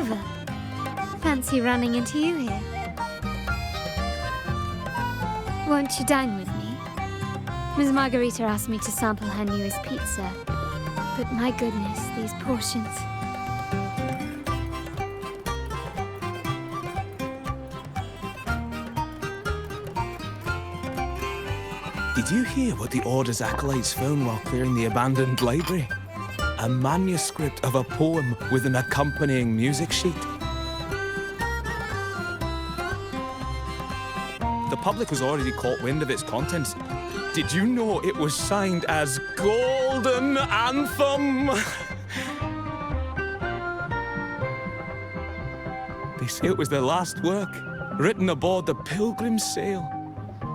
Rover. Fancy running into you here. Won't you dine with me? Ms. Margarita asked me to sample her newest pizza, but my goodness, these portions. Did you hear what the Order's acolytes found while clearing the abandoned library? A manuscript of a poem with an accompanying music sheet. The public has already caught wind of its contents. Did you know it was signed as Golden Anthem? They say it was their last work, written aboard the Pilgrim's Sail.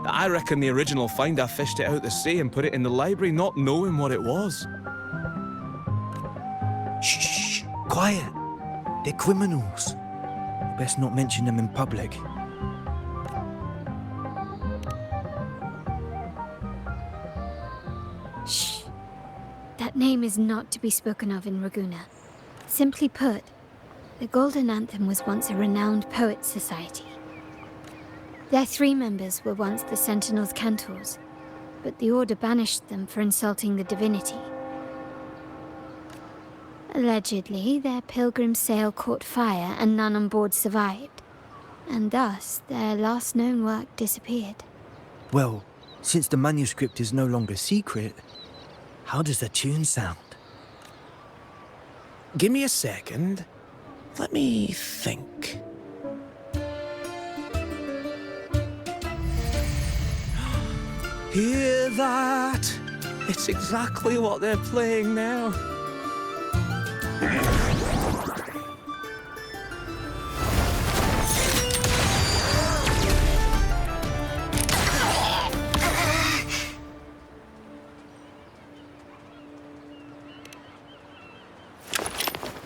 I reckon the original finder fished it out the sea and put it in the library, not knowing what it was. Shh, quiet. They're criminals. Best not mention them in public. Shh. That name is not to be spoken of in Ragusa. Simply put, the Golden Anthem was once a renowned poets' society. Their 3 members were once the Sentinel's cantors, but the Order banished them for insulting the divinity. Allegedly, their pilgrim sail caught fire and none on board survived, and thus their last known work disappeared. Well, since the manuscript is no longer secret, how does the tune sound? Give me a second. Let me think. Hear that? It's exactly what they're playing now.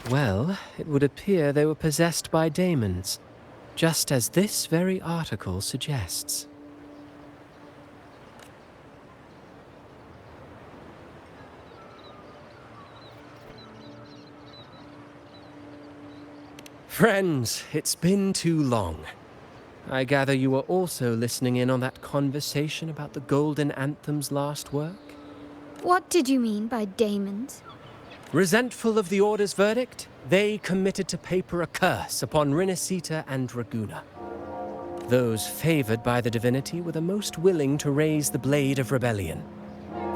Well, it would appear they were possessed by daemons, just as this very article suggests. Friends, it's been too long. I gather you were also listening in on that conversation about the Golden Anthem's last work? What did you mean by daemons? Resentful of the Order's verdict, they committed to paper a curse upon Rinascita and Ragusa. Those favored by the divinity were the most willing to raise the blade of rebellion,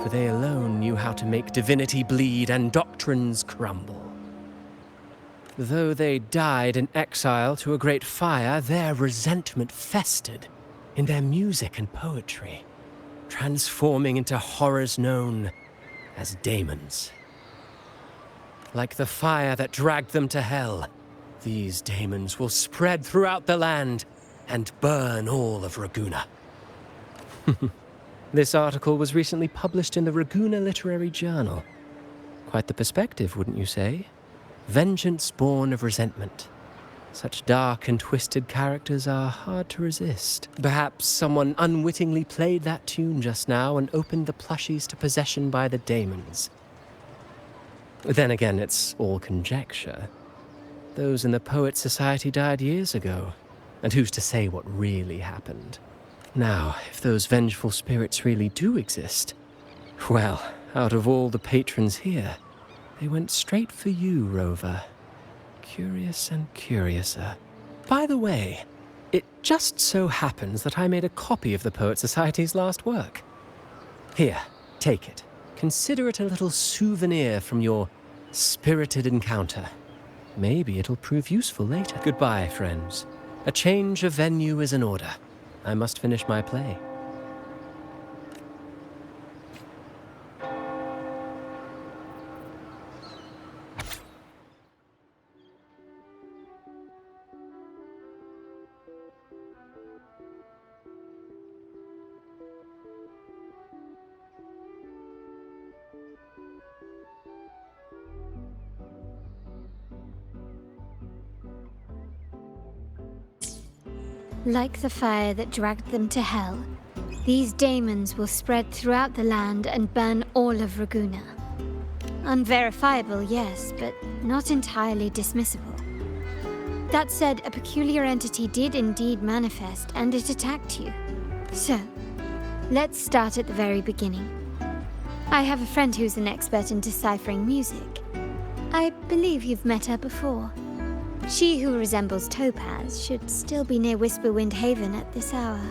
for they alone knew how to make divinity bleed and doctrines crumble. Though they died in exile to a great fire, their resentment festered in their music and poetry, transforming into horrors known as daemons. Like the fire that dragged them to hell, these daemons will spread throughout the land and burn all of Ragusa. This article was recently published in the Ragusa Literary Journal. Quite the perspective, wouldn't you say? Vengeance born of resentment. Such dark and twisted characters are hard to resist. Perhaps someone unwittingly played that tune just now and opened the plushies to possession by the daemons. Then again, it's all conjecture. Those in the Poets' Society died years ago, and who's to say what really happened? Now, if those vengeful spirits really do exist, well, out of all the patrons here, they went straight for you, Rover. Curious and curiouser. By the way, it just so happens that I made a copy of the Poets' Society's last work. Here, take it. Consider it a little souvenir from your spirited encounter. Maybe it'll prove useful later. Goodbye, friends. A change of venue is in order. I must finish my play. Like the fire that dragged them to hell, these daemons will spread throughout the land and burn all of Ragusa. Unverifiable, yes, but not entirely dismissible. That said, a peculiar entity did indeed manifest, and it attacked you. So, let's start at the very beginning. I have a friend who's an expert in deciphering music. I believe you've met her before. She who resembles Topaz should still be near Whisperwind Haven at this hour.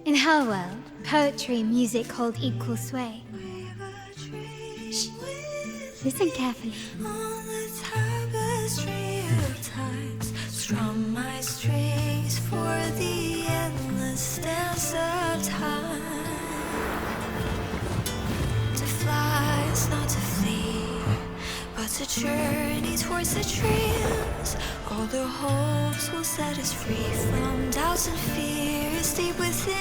In her world, poetry and music hold equal sway. Shh. Listen carefully. On the tapestry of times, strum my strings for the endless dance of time. To fly is not to flee, but to journey towards the dreams. All the hopes will set us free from doubts and fears deep within.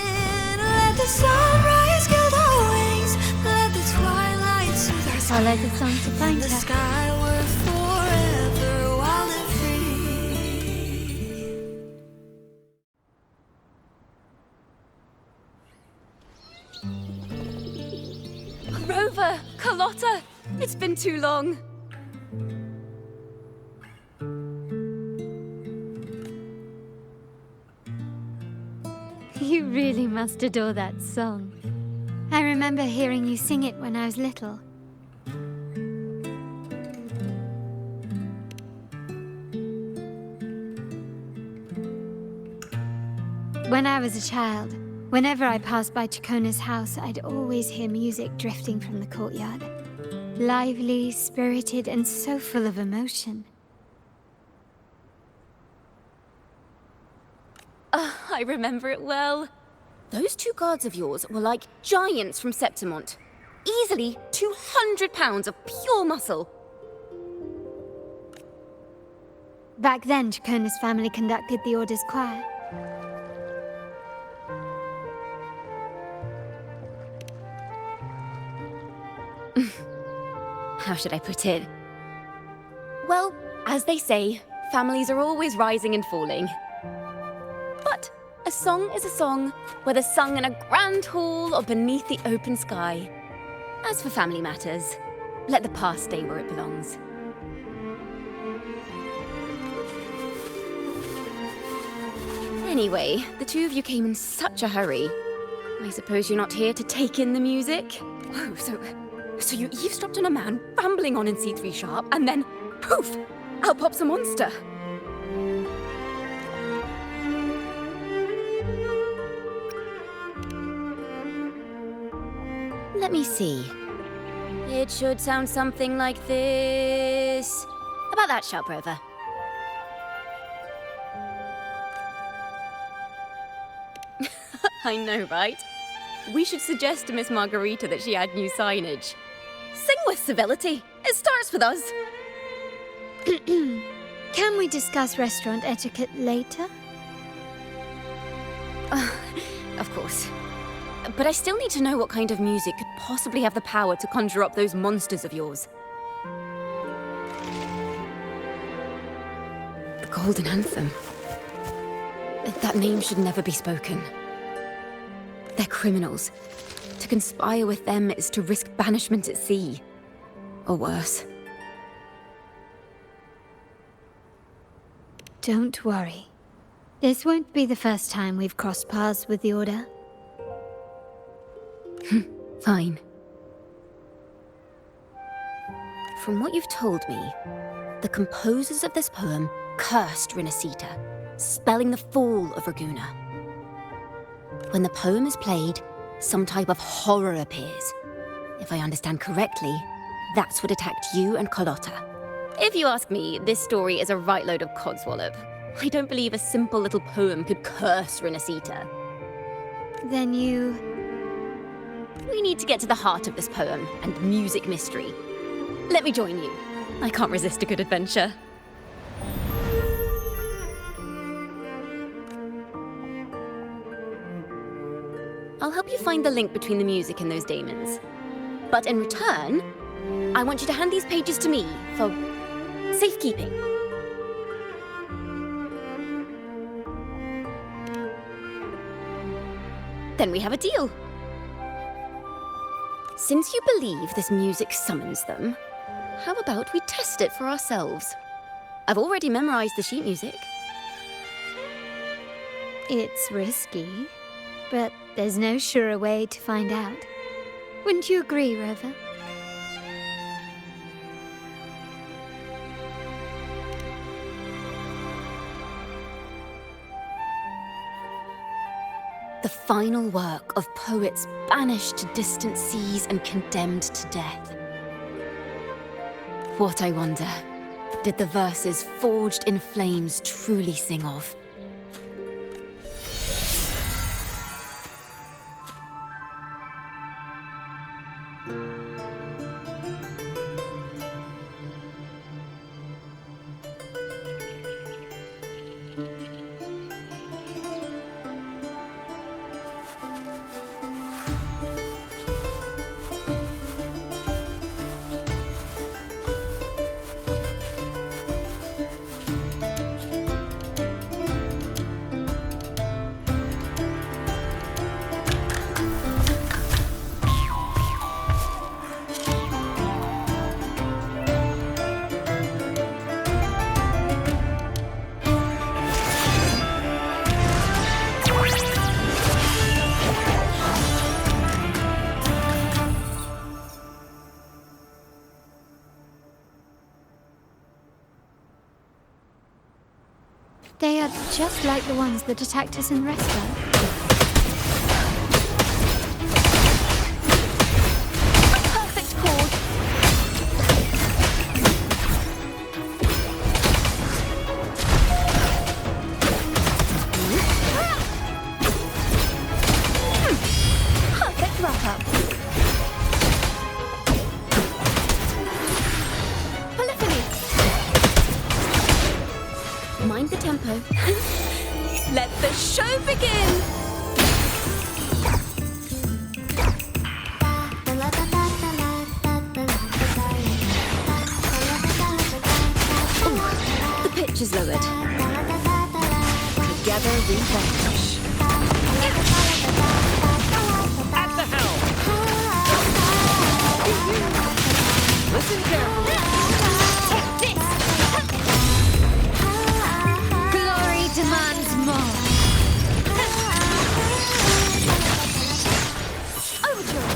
Let the sunrise gild our wings, let the twilight soothe our Follow the song to find in the her. sky we're forever wild and free. Rover! Carlotta! It's been too long. You really must adore that song. I remember hearing you sing it when I was little. When I was a child, whenever I passed by Ciaccona's house, I'd always hear music drifting from the courtyard. Lively, spirited, and so full of emotion. I remember it well. Those two guards of yours were like giants from Septimont. Easily 200 pounds of pure muscle. Back then, Ciaccona's family conducted the Order's choir. How should I put it? Well, as they say, families are always rising and falling. But a song is a song, whether sung in a grand hall or beneath the open sky. As for family matters, let the past stay where it belongs. Anyway, the two of you came in such a hurry. I suppose you're not here to take in the music? Whoa, so you eavesdropped on a man rambling on in C3 sharp, and then, poof, out pops a monster. Let me see. It should sound something like this. About that, sharp rover. I know, right? We should suggest to Miss Margarita that she add new signage. Sing with civility. It starts with us. Can we discuss restaurant etiquette later? Of course. But I still need to know what kind of music could possibly have the power to conjure up those monsters of yours. The Golden Anthem. That name should never be spoken. They're criminals. To conspire with them is to risk banishment at sea. Or worse. Don't worry. This won't be the first time we've crossed paths with the Order. Fine. From what you've told me, the composers of this poem cursed Rinascita, spelling the fall of Ragusa. When the poem is played, some type of horror appears. If I understand correctly, that's what attacked you and Carlotta. If you ask me, this story is a right load of codswallop. I don't believe a simple little poem could curse Rinascita. Then you... We need to get to the heart of this poem and music mystery. Let me join you. I can't resist a good adventure. I'll help you find the link between the music and those daemons. But in return, I want you to hand these pages to me for Safekeeping. Then we have a deal. Since you believe this music summons them, how about we test it for ourselves? I've already memorized the sheet music. It's risky, but there's no surer way to find out. Wouldn't you agree, Rover? The final work of poets banished to distant seas and condemned to death. What, I wonder, did the verses forged in flames truly sing of? They are just like the ones that attacked us in the restaurant. Perfect chord! Perfect wrap-up. Polyphony! Mind the tempo. Let the show begin! Ooh, the pitch is lowered. Together we vanish. At the helm! Listen carefully. Take this! Glory demands more. Overture!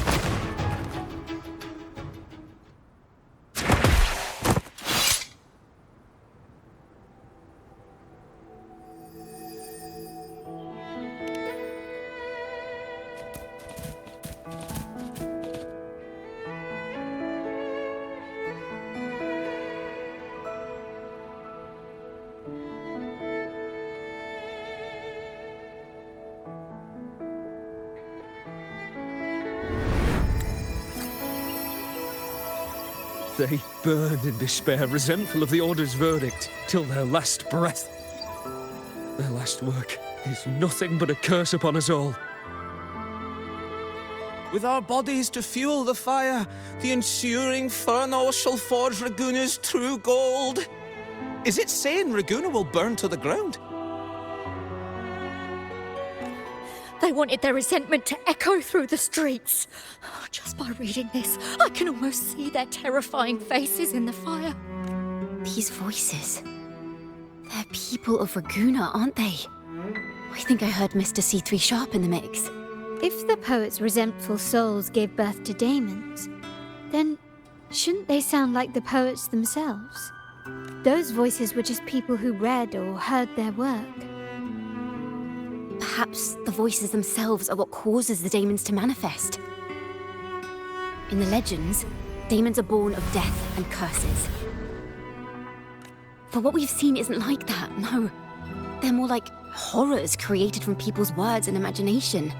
They burn in despair, resentful of the Order's verdict, till their last breath. Their last work is nothing but a curse upon us all. With our bodies to fuel the fire, the ensuing furnace shall forge Raguna's true gold. Is it saying Raguna will burn to the ground? They wanted their resentment to echo through the streets. Just by reading this, I can almost see their terrifying faces in the fire. These voices. They're people of Raguna, aren't they? I think I heard Mr. C3 Sharp in the mix. If the poet's resentful souls gave birth to daemons, then shouldn't they sound like the poets themselves? Those voices were just people who read or heard their work. Perhaps the voices themselves are what causes the daemons to manifest. In the legends, daemons are born of death and curses. But what we've seen isn't like that, no. They're more like horrors created from people's words and imagination.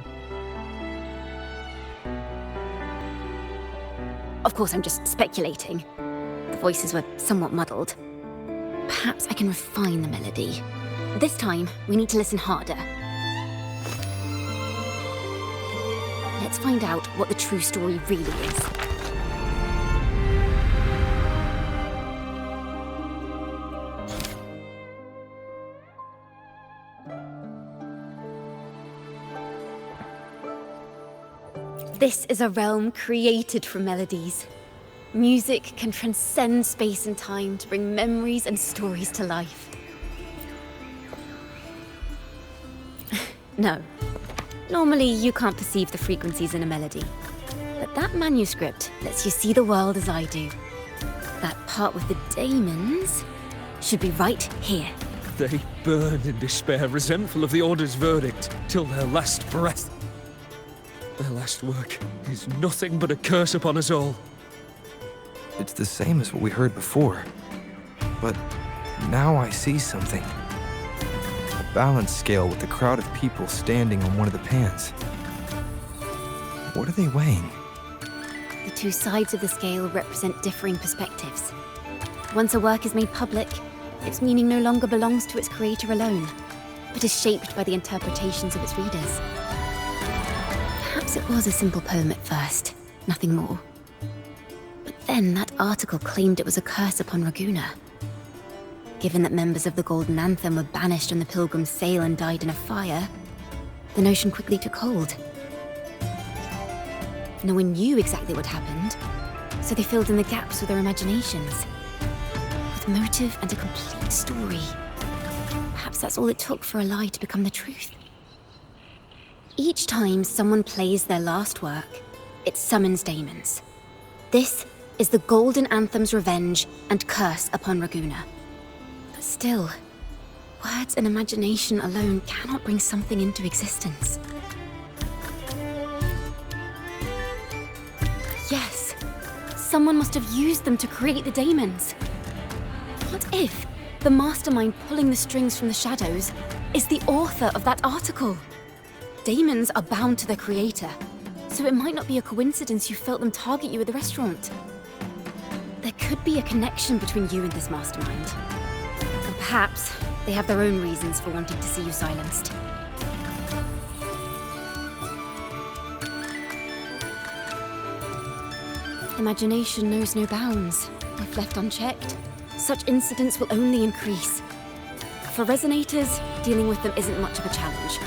Of course, I'm just speculating. The voices were somewhat muddled. Perhaps I can refine the melody. This time, we need to listen harder. Let's find out what the true story really is. This is a realm created from melodies. Music can transcend space and time to bring memories and stories to life. No. Normally, you can't perceive the frequencies in a melody. But that manuscript lets you see the world as I do. That part with the daemons should be right here. They burn in despair, resentful of the Order's verdict, till their last breath. Their last work is nothing but a curse upon us all. It's the same as what we heard before. But now I see something. A balance scale with a crowd of people standing on one of the pans. What are they weighing? The two sides of the scale represent differing perspectives. Once a work is made public, its meaning no longer belongs to its creator alone, but is shaped by the interpretations of its readers. Perhaps it was a simple poem at first, nothing more. But then that article claimed it was a curse upon Raguena. Given that members of the Golden Anthem were banished on the Pilgrim's sail and died in a fire, the notion quickly took hold. No one knew exactly what happened, so they filled in the gaps with their imaginations. With motive and a complete story. Perhaps that's all it took for a lie to become the truth. Each time someone plays their last work, it summons daemons. This is the Golden Anthem's revenge and curse upon Raguena. But still, words and imagination alone cannot bring something into existence. Yes, someone must have used them to create the daemons. What if the mastermind pulling the strings from the shadows is the author of that article? Daemons are bound to their creator, so it might not be a coincidence you felt them target you at the restaurant. There could be a connection between you and this mastermind. And perhaps they have their own reasons for wanting to see you silenced. Imagination knows no bounds. If left unchecked, such incidents will only increase. For resonators, dealing with them isn't much of a challenge.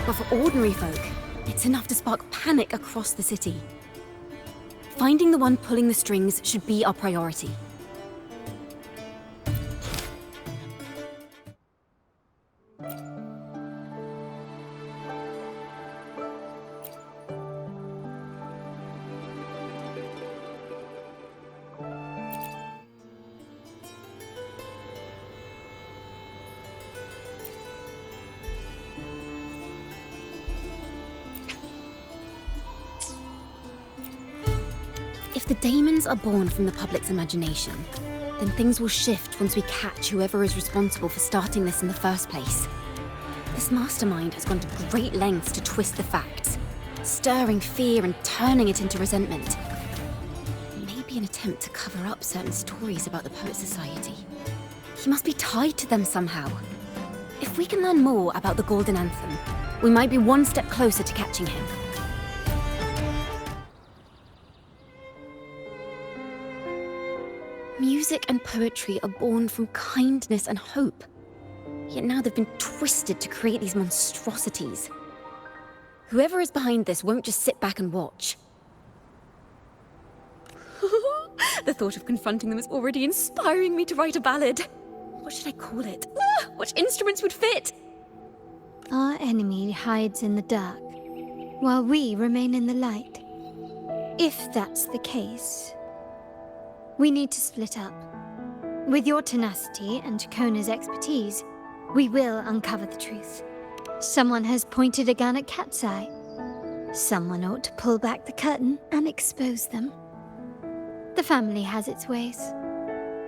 But for ordinary folk, it's enough to spark panic across the city. Finding the one pulling the strings should be our priority. If the daemons are born from the public's imagination, then things will shift once we catch whoever is responsible for starting this in the first place. This mastermind has gone to great lengths to twist the facts, stirring fear and turning it into resentment. Maybe an attempt to cover up certain stories about the Poet Society. He must be tied to them somehow. If we can learn more about the Golden Anthem, we might be one step closer to catching him. Music and poetry are born from kindness and hope. Yet now they've been twisted to create these monstrosities. Whoever is behind this won't just sit back and watch. The thought of confronting them is already inspiring me to write a ballad. What should I call it? Which instruments would fit? Our enemy hides in the dark, while we remain in the light. If that's the case, we need to split up. With your tenacity and Ciaccona's expertise, we will uncover the truth. Someone has pointed a gun at Cat's Eye. Someone ought to pull back the curtain and expose them. The family has its ways.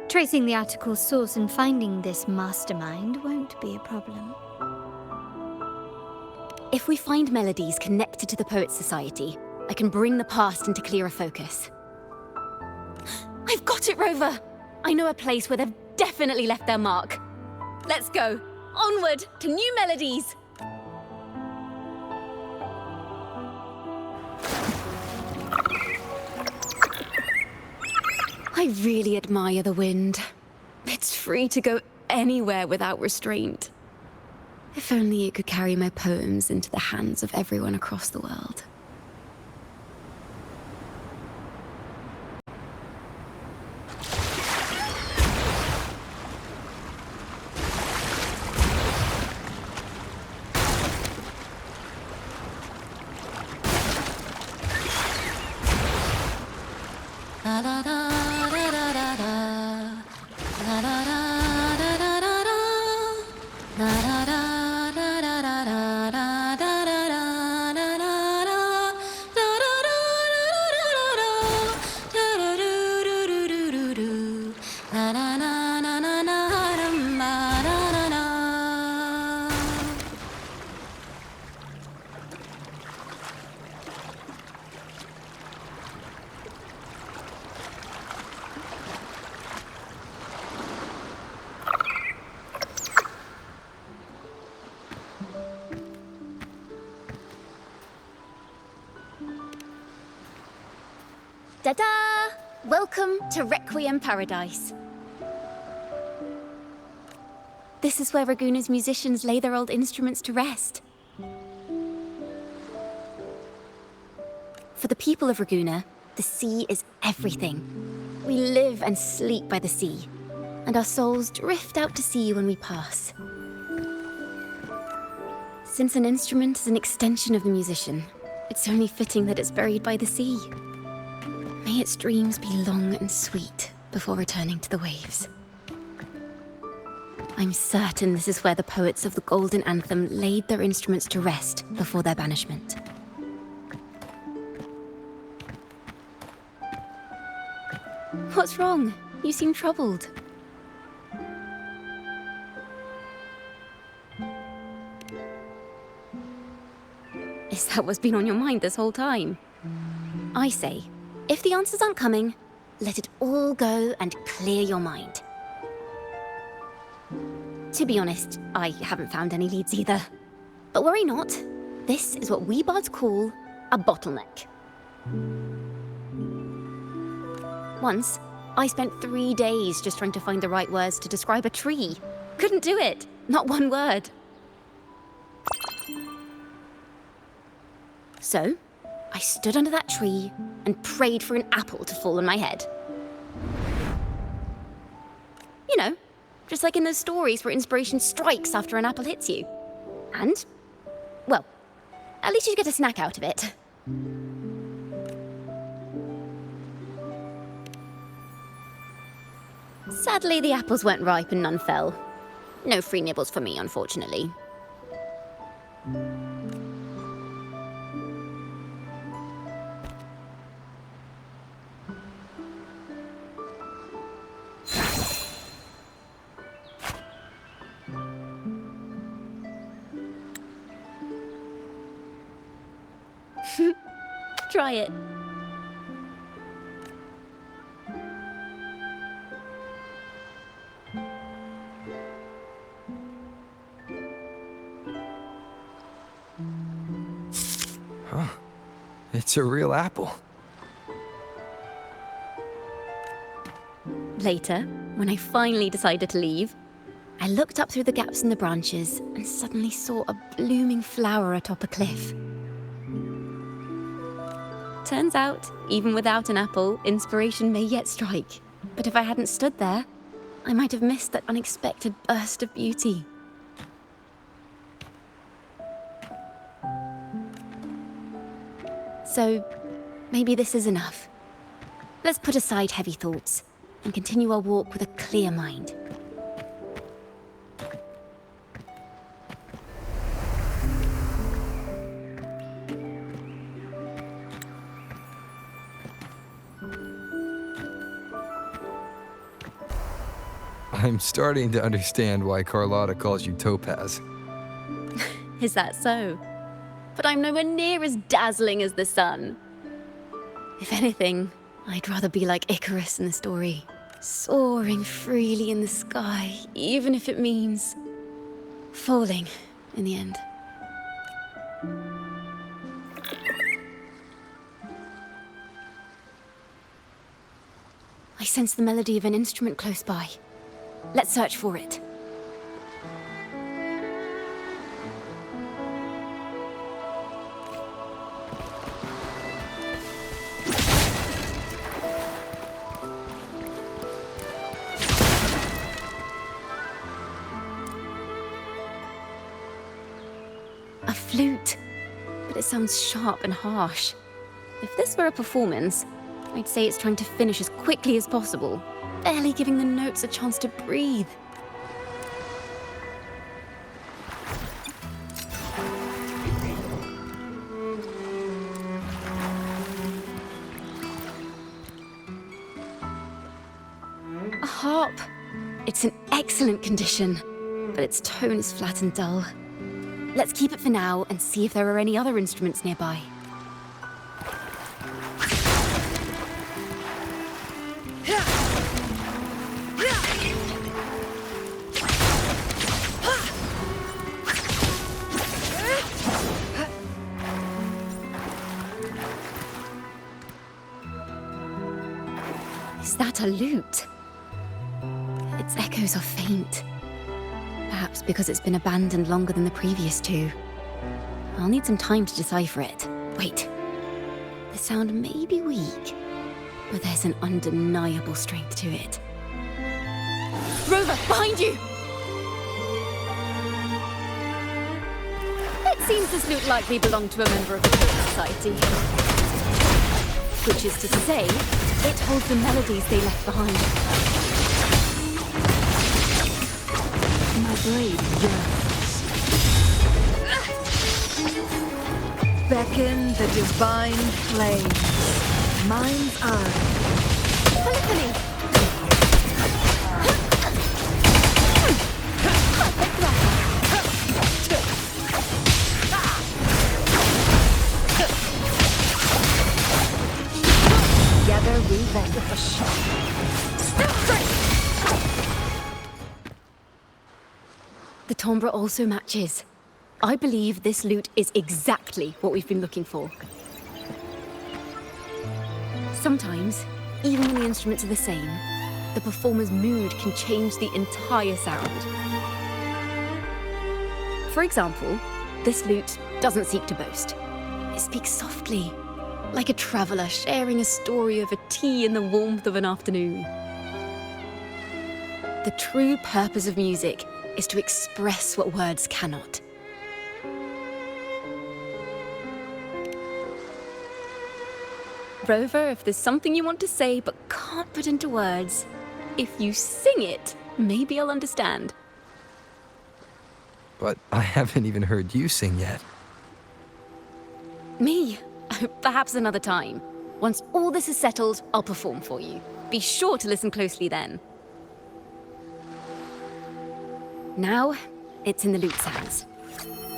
Tracing the article's source and finding this mastermind won't be a problem. If we find melodies connected to the Poet Society, I can bring the past into clearer focus. I've got it, Rover! I know a place where they've definitely left their mark. Let's go. Onward to new melodies! I really admire the wind. It's free to go anywhere without restraint. If only it could carry my poems into the hands of everyone across the world. Ta-da! Welcome to Requiem Paradise. This is where Raguna's musicians lay their old instruments to rest. For the people of Raguna, the sea is everything. We live and sleep by the sea, and our souls drift out to sea when we pass. Since an instrument is an extension of the musician, it's only fitting that it's buried by the sea. May its dreams be long and sweet before returning to the waves. I'm certain this is where the poets of the Golden Anthem laid their instruments to rest before their banishment. What's wrong? You seem troubled. Is that what's been on your mind this whole time? I say, if the answers aren't coming, let it all go and clear your mind. To be honest, I haven't found any leads either. But worry not, this is what we bards call a bottleneck. Once, I spent 3 days just trying to find the right words to describe a tree. Couldn't do it, not one word. So, I stood under that tree and prayed for an apple to fall on my head. You know, just like in those stories where inspiration strikes after an apple hits you. And, well, at least you get a snack out of it. Sadly, the apples weren't ripe and none fell. No free nibbles for me, unfortunately. Try it. Huh. It's a real apple. Later, when I finally decided to leave, I looked up through the gaps in the branches and suddenly saw a blooming flower atop a cliff. Turns out, even without an apple, inspiration may yet strike. But if I hadn't stood there, I might have missed that unexpected burst of beauty. So, maybe this is enough. Let's put aside heavy thoughts and continue our walk with a clear mind. I'm starting to understand why Carlotta calls you Topaz. Is that so? But I'm nowhere near as dazzling as the sun. If anything, I'd rather be like Icarus in the story, soaring freely in the sky, even if it means falling in the end. I sense the melody of an instrument close by. Let's search for it. A flute, but it sounds sharp and harsh. If this were a performance, I'd say it's trying to finish as quickly as possible, barely giving the notes a chance to breathe. A harp. It's in excellent condition, but its tone is flat and dull. Let's keep it for now and see if there are any other instruments nearby. What a loot. Its echoes are faint. Perhaps because it's been abandoned longer than the previous two. I'll need some time to decipher it. Wait. The sound may be weak, but there's an undeniable strength to it. Rover, behind you! It seems this loot likely belonged to a member of the Poet Society. Which is to say, it holds the melodies they left behind. My blade yearns. Beckon the divine flames. Mine's eye. Polyphony! Together we vanquish. The timbre also matches. I believe this loot is exactly what we've been looking for. Sometimes, even when the instruments are the same, the performer's mood can change the entire sound. For example, this lute doesn't seek to boast. It speaks softly, like a traveler sharing a story over tea in the warmth of an afternoon. The true purpose of music is to express what words cannot. Rover, if there's something you want to say but can't put into words, if you sing it, maybe I'll understand. But I haven't even heard you sing yet. Me? Perhaps another time. Once all this is settled, I'll perform for you. Be sure to listen closely then. Now, it's in the lute sounds.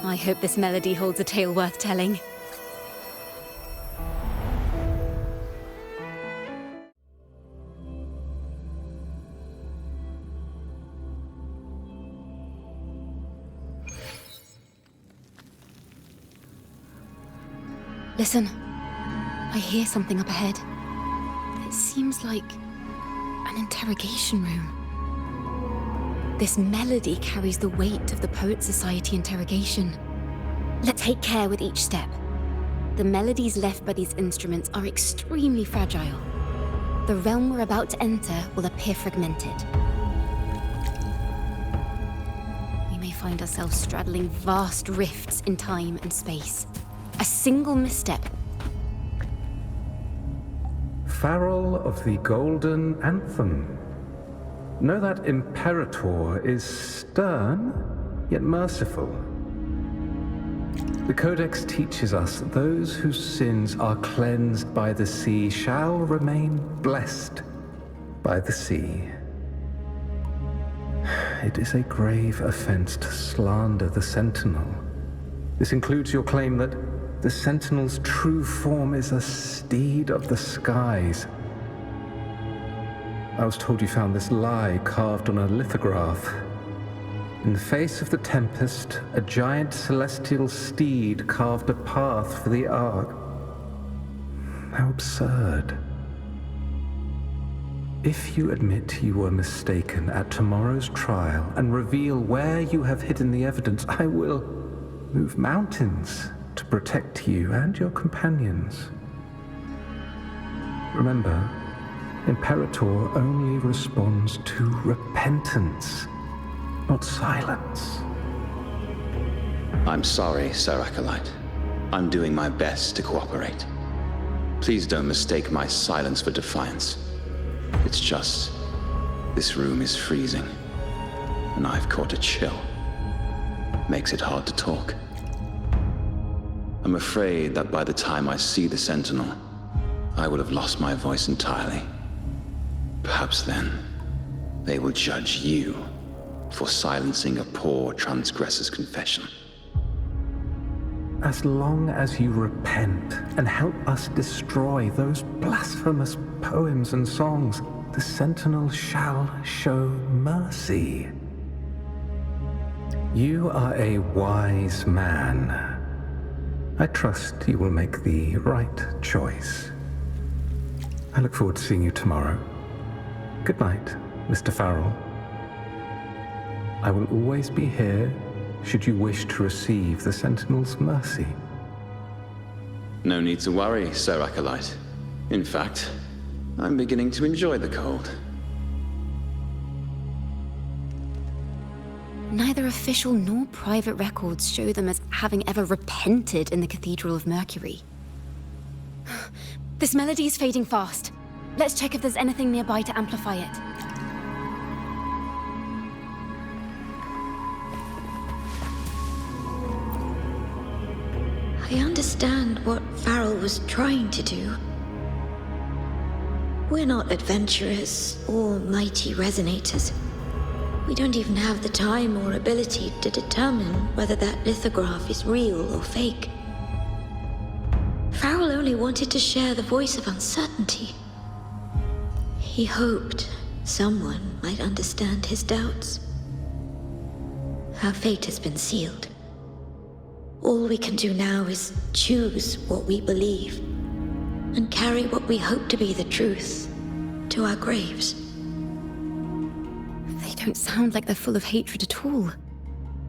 I hope this melody holds a tale worth telling. Listen. I hear something up ahead. It seems like an interrogation room. This melody carries the weight of the Poet Society interrogation. Let's take care with each step. The melodies left by these instruments are extremely fragile. The realm we're about to enter will appear fragmented. We may find ourselves straddling vast rifts in time and space. A single misstep. Farrell of the Golden Anthem. Know that Imperator is stern, yet merciful. The Codex teaches us that those whose sins are cleansed by the sea shall remain blessed by the sea. It is a grave offense to slander the Sentinel. This includes your claim that the Sentinel's true form is a steed of the skies. I was told you found this lie carved on a lithograph. In the face of the tempest, a giant celestial steed carved a path for the Ark. How absurd. If you admit you were mistaken at tomorrow's trial and reveal where you have hidden the evidence, I will move mountains to protect you and your companions. Remember, Imperator only responds to repentance, not silence. I'm sorry, Sir Acolyte. I'm doing my best to cooperate. Please don't mistake my silence for defiance. It's just, this room is freezing, and I've caught a chill. Makes it hard to talk. I'm afraid that by the time I see the Sentinel, I will have lost my voice entirely. Perhaps then, they will judge you for silencing a poor transgressor's confession. As long as you repent and help us destroy those blasphemous poems and songs, the Sentinel shall show mercy. You are a wise man. I trust you will make the right choice. I look forward to seeing you tomorrow. Good night, Mr. Farrell. I will always be here should you wish to receive the Sentinel's mercy. No need to worry, Sir Acolyte. In fact, I'm beginning to enjoy the cold. Neither official nor private records show them as having ever repented in the Cathedral of Mercury. This melody is fading fast. Let's check if there's anything nearby to amplify it. I understand what Farrell was trying to do. We're not adventurers or mighty resonators. We don't even have the time or ability to determine whether that lithograph is real or fake. Farrell only wanted to share the voice of uncertainty. He hoped someone might understand his doubts. Our fate has been sealed. All we can do now is choose what we believe and carry what we hope to be the truth to our graves. They don't sound like they're full of hatred at all.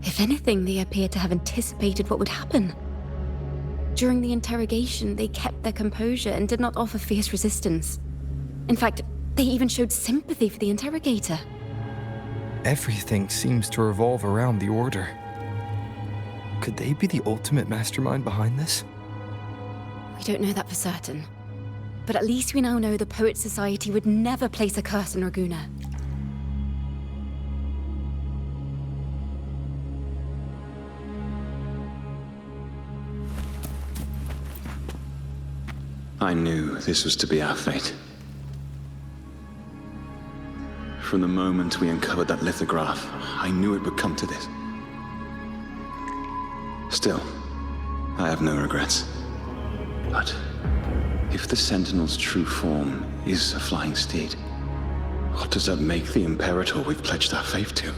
If anything, they appear to have anticipated what would happen. During the interrogation, they kept their composure and did not offer fierce resistance. In fact, they even showed sympathy for the interrogator. Everything seems to revolve around the Order. Could they be the ultimate mastermind behind this? We don't know that for certain. But at least we now know the Poet Society would never place a curse on Raguna. I knew this was to be our fate. From the moment we uncovered that lithograph, I knew it would come to this. Still, I have no regrets. But if the Sentinel's true form is a flying steed, what does that make the Imperator we've pledged our faith to?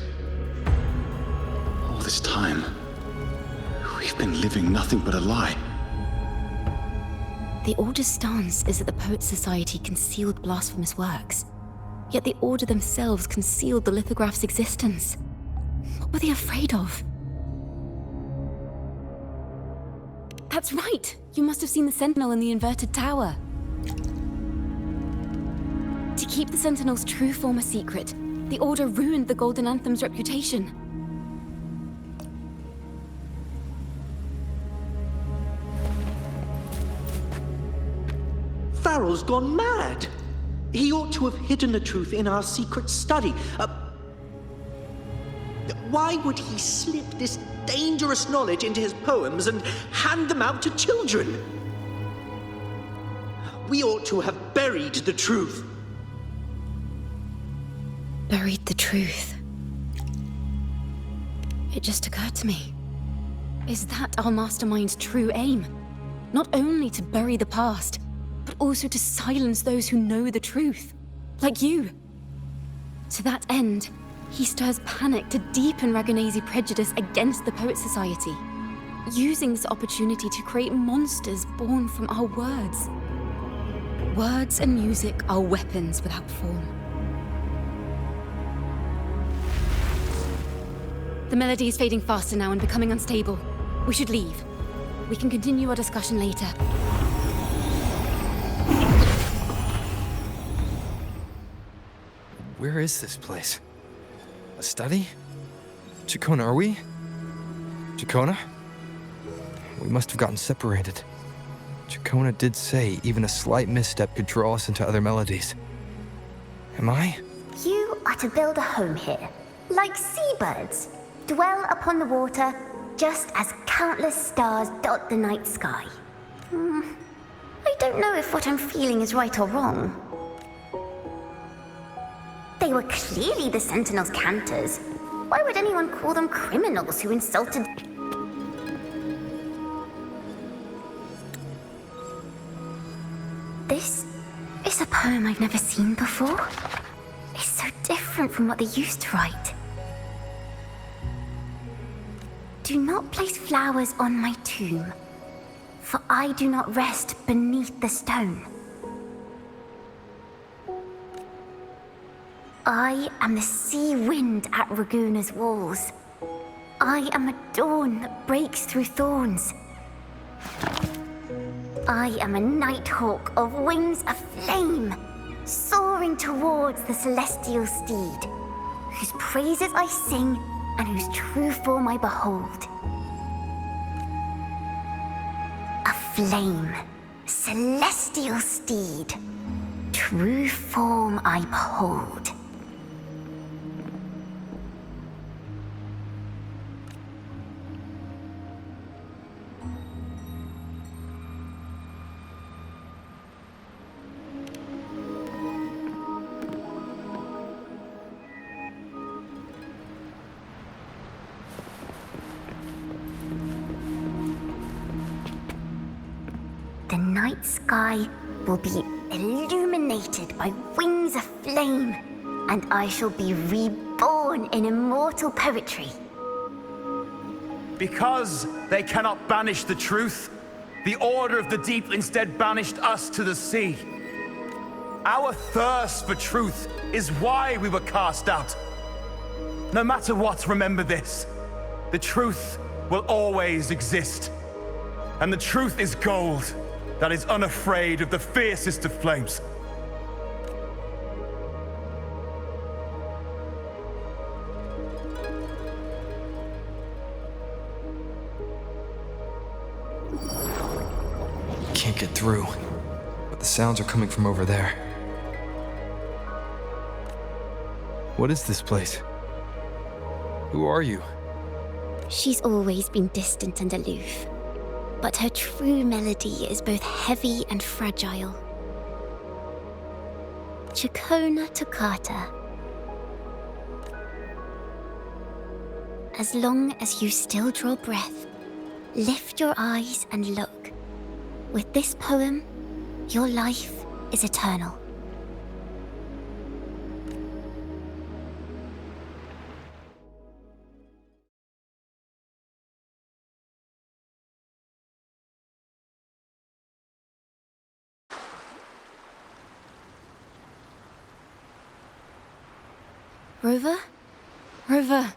All this time, we've been living nothing but a lie. The Order's stance is that the Poet Society concealed blasphemous works. Yet the Order themselves concealed the lithograph's existence. What were they afraid of? That's right! You must have seen the Sentinel in the inverted tower. To keep the Sentinel's true form a secret, the Order ruined the Golden Anthem's reputation. Farrell's gone mad! He ought to have hidden the truth in our secret study. Why would he slip this dangerous knowledge into his poems and hand them out to children? We ought to have buried the truth. Buried the truth? It just occurred to me. Is that our mastermind's true aim? Not only to bury the past, but also to silence those who know the truth, like you. To that end, he stirs panic to deepen Ragonese prejudice against the Poet Society, using this opportunity to create monsters born from our words. Words and music are weapons without form. The melody is fading faster now and becoming unstable. We should leave. We can continue our discussion later. Where is this place? A study? Ciaccona, are we? Ciaccona? We must have gotten separated. Ciaccona did say even a slight misstep could draw us into other melodies. Am I? You are to build a home here, like seabirds. Dwell upon the water, just as countless stars dot the night sky. I don't know if what I'm feeling is right or wrong. They were clearly the Sentinel's cantors. Why would anyone call them criminals who insulted... This is a poem I've never seen before. It's so different from what they used to write. Do not place flowers on my tomb, for I do not rest beneath the stone. I am the sea wind at Raguna's walls. I am a dawn that breaks through thorns. I am a nighthawk of wings of flame, soaring towards the celestial steed, whose praises I sing and whose true form I behold. A flame, celestial steed, true form I behold. The night sky will be illuminated by wings of flame, and I shall be reborn in immortal poetry. Because they cannot banish the truth, the Order of the Deep instead banished us to the sea. Our thirst for truth is why we were cast out. No matter what, remember this. The truth will always exist. And the truth is gold that is unafraid of the fiercest of flames. Can't get through, but the sounds are coming from over there. What is this place? Who are you? She's always been distant and aloof, but her true melody is both heavy and fragile. Ciaccona toccata. As long as you still draw breath, lift your eyes and look. With this poem, your life is eternal. Rover? Rover,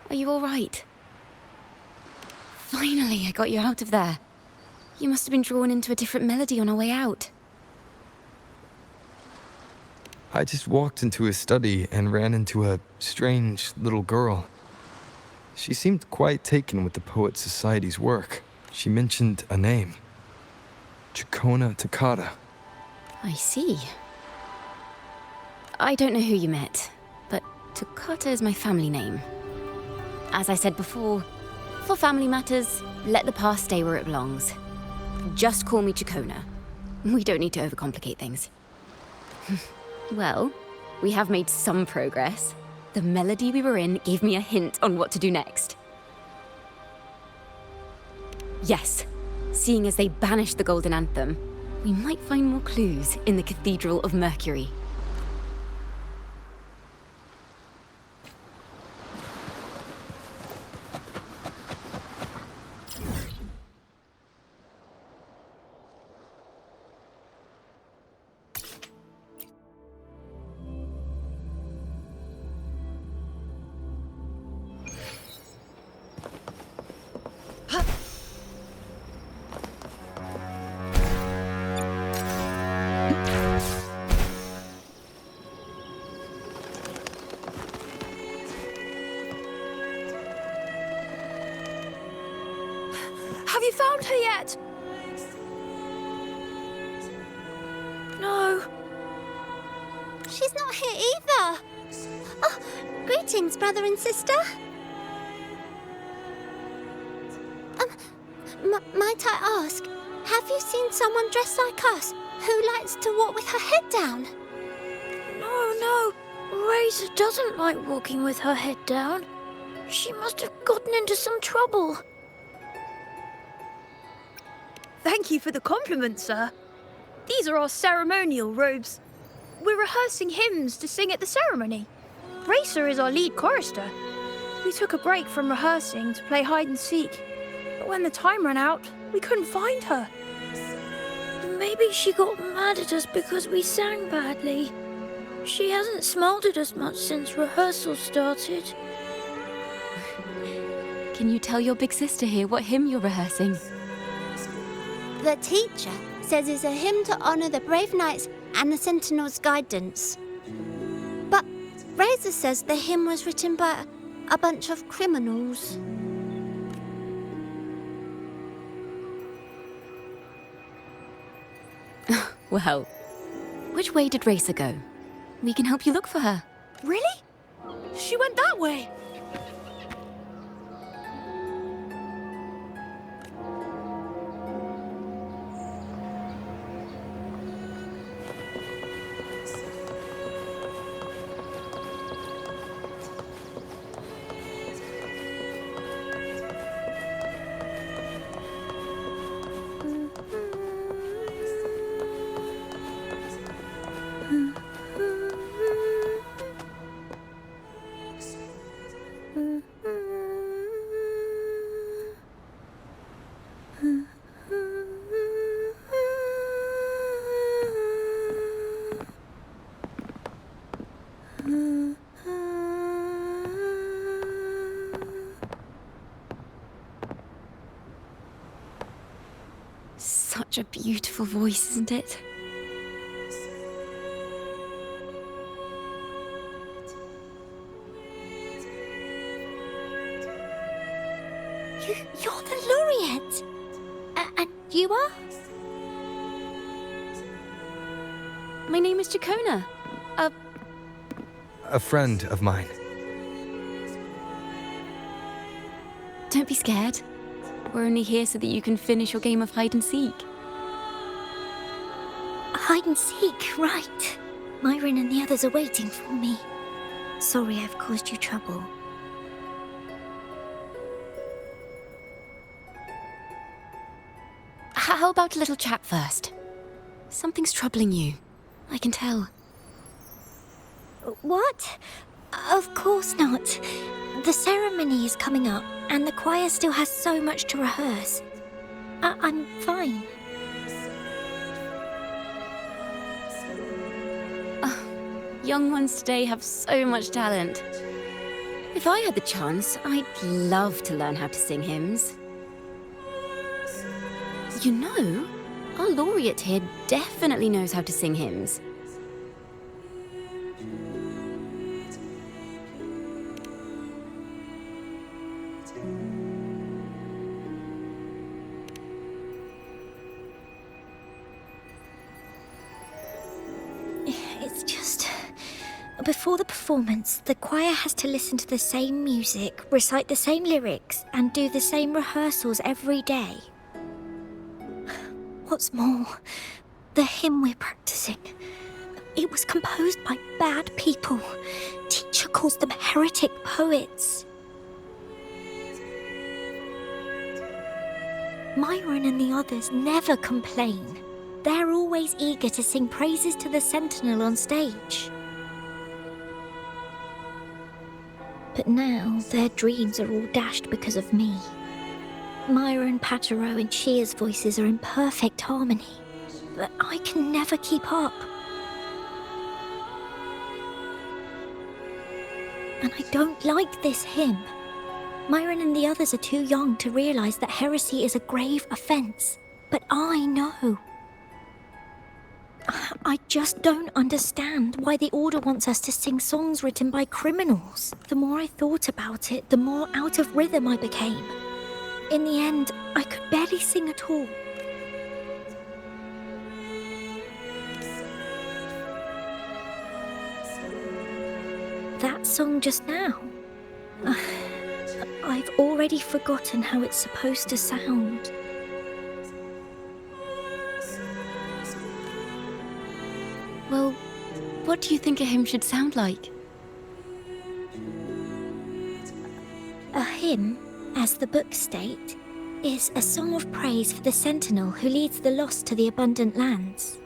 are you all right? Finally, I got you out of there. You must have been drawn into a different melody on our way out. I just walked into his study and ran into a strange little girl. She seemed quite taken with the Poet Society's work. She mentioned a name. Ciaccona toccata. I see. I don't know who you met, but Toccata is my family name. As I said before, for family matters, let the past stay where it belongs. Just call me Ciaccona. We don't need to overcomplicate things. Well, we have made some progress. The melody we were in gave me a hint on what to do next. Yes, seeing as they banished the Golden Anthem, we might find more clues in the Cathedral of Mercury. Have you found her yet? No. She's not here either. Oh, greetings, brother and sister. Might I ask, have you seen someone dressed like us who likes to walk with her head down? No. Razor doesn't like walking with her head down. She must have gotten into some trouble. Thank you for the compliment, sir. These are our ceremonial robes. We're rehearsing hymns to sing at the ceremony. Racer is our lead chorister. We took a break from rehearsing to play hide and seek. But when the time ran out, we couldn't find her. Maybe she got mad at us because we sang badly. She hasn't smiled at us much since rehearsal started. Can you tell your big sister here what hymn you're rehearsing? The teacher says it's a hymn to honor the brave knights and the sentinel's guidance. But Razor says the hymn was written by a bunch of criminals. Well, which way did Racer go? We can help you look for her. Really? She went that way. Such a beautiful voice, isn't it? You're the laureate! And you are? My name is Ciaccona. A friend of mine. Don't be scared. We're only here so that you can finish your game of hide and seek. Hide and seek, right. Myron and the others are waiting for me. Sorry I've caused you trouble. How about a little chat first? Something's troubling you. I can tell. What? Of course not. The ceremony is coming up, and the choir still has so much to rehearse. I'm fine. Young ones today have so much talent. If I had the chance, I'd love to learn how to sing hymns. You know, our laureate here definitely knows how to sing hymns. It's just... Before the performance, the choir has to listen to the same music, recite the same lyrics, and do the same rehearsals every day. What's more, the hymn we're practicing, it was composed by bad people. Teacher calls them heretic poets. Myron and the others never complain. They're always eager to sing praises to the Sentinel on stage. But now their dreams are all dashed because of me. Myron, Patero, and Shear's voices are in perfect harmony, but I can never keep up. And I don't like this hymn. Myron and the others are too young to realize that heresy is a grave offense, but I know. I just don't understand why the Order wants us to sing songs written by criminals. The more I thought about it, the more out of rhythm I became. In the end, I could barely sing at all. That song just now. I've already forgotten how it's supposed to sound. Well, what do you think a hymn should sound like? A hymn, as the books state, is a song of praise for the Sentinel who leads the lost to the abundant lands.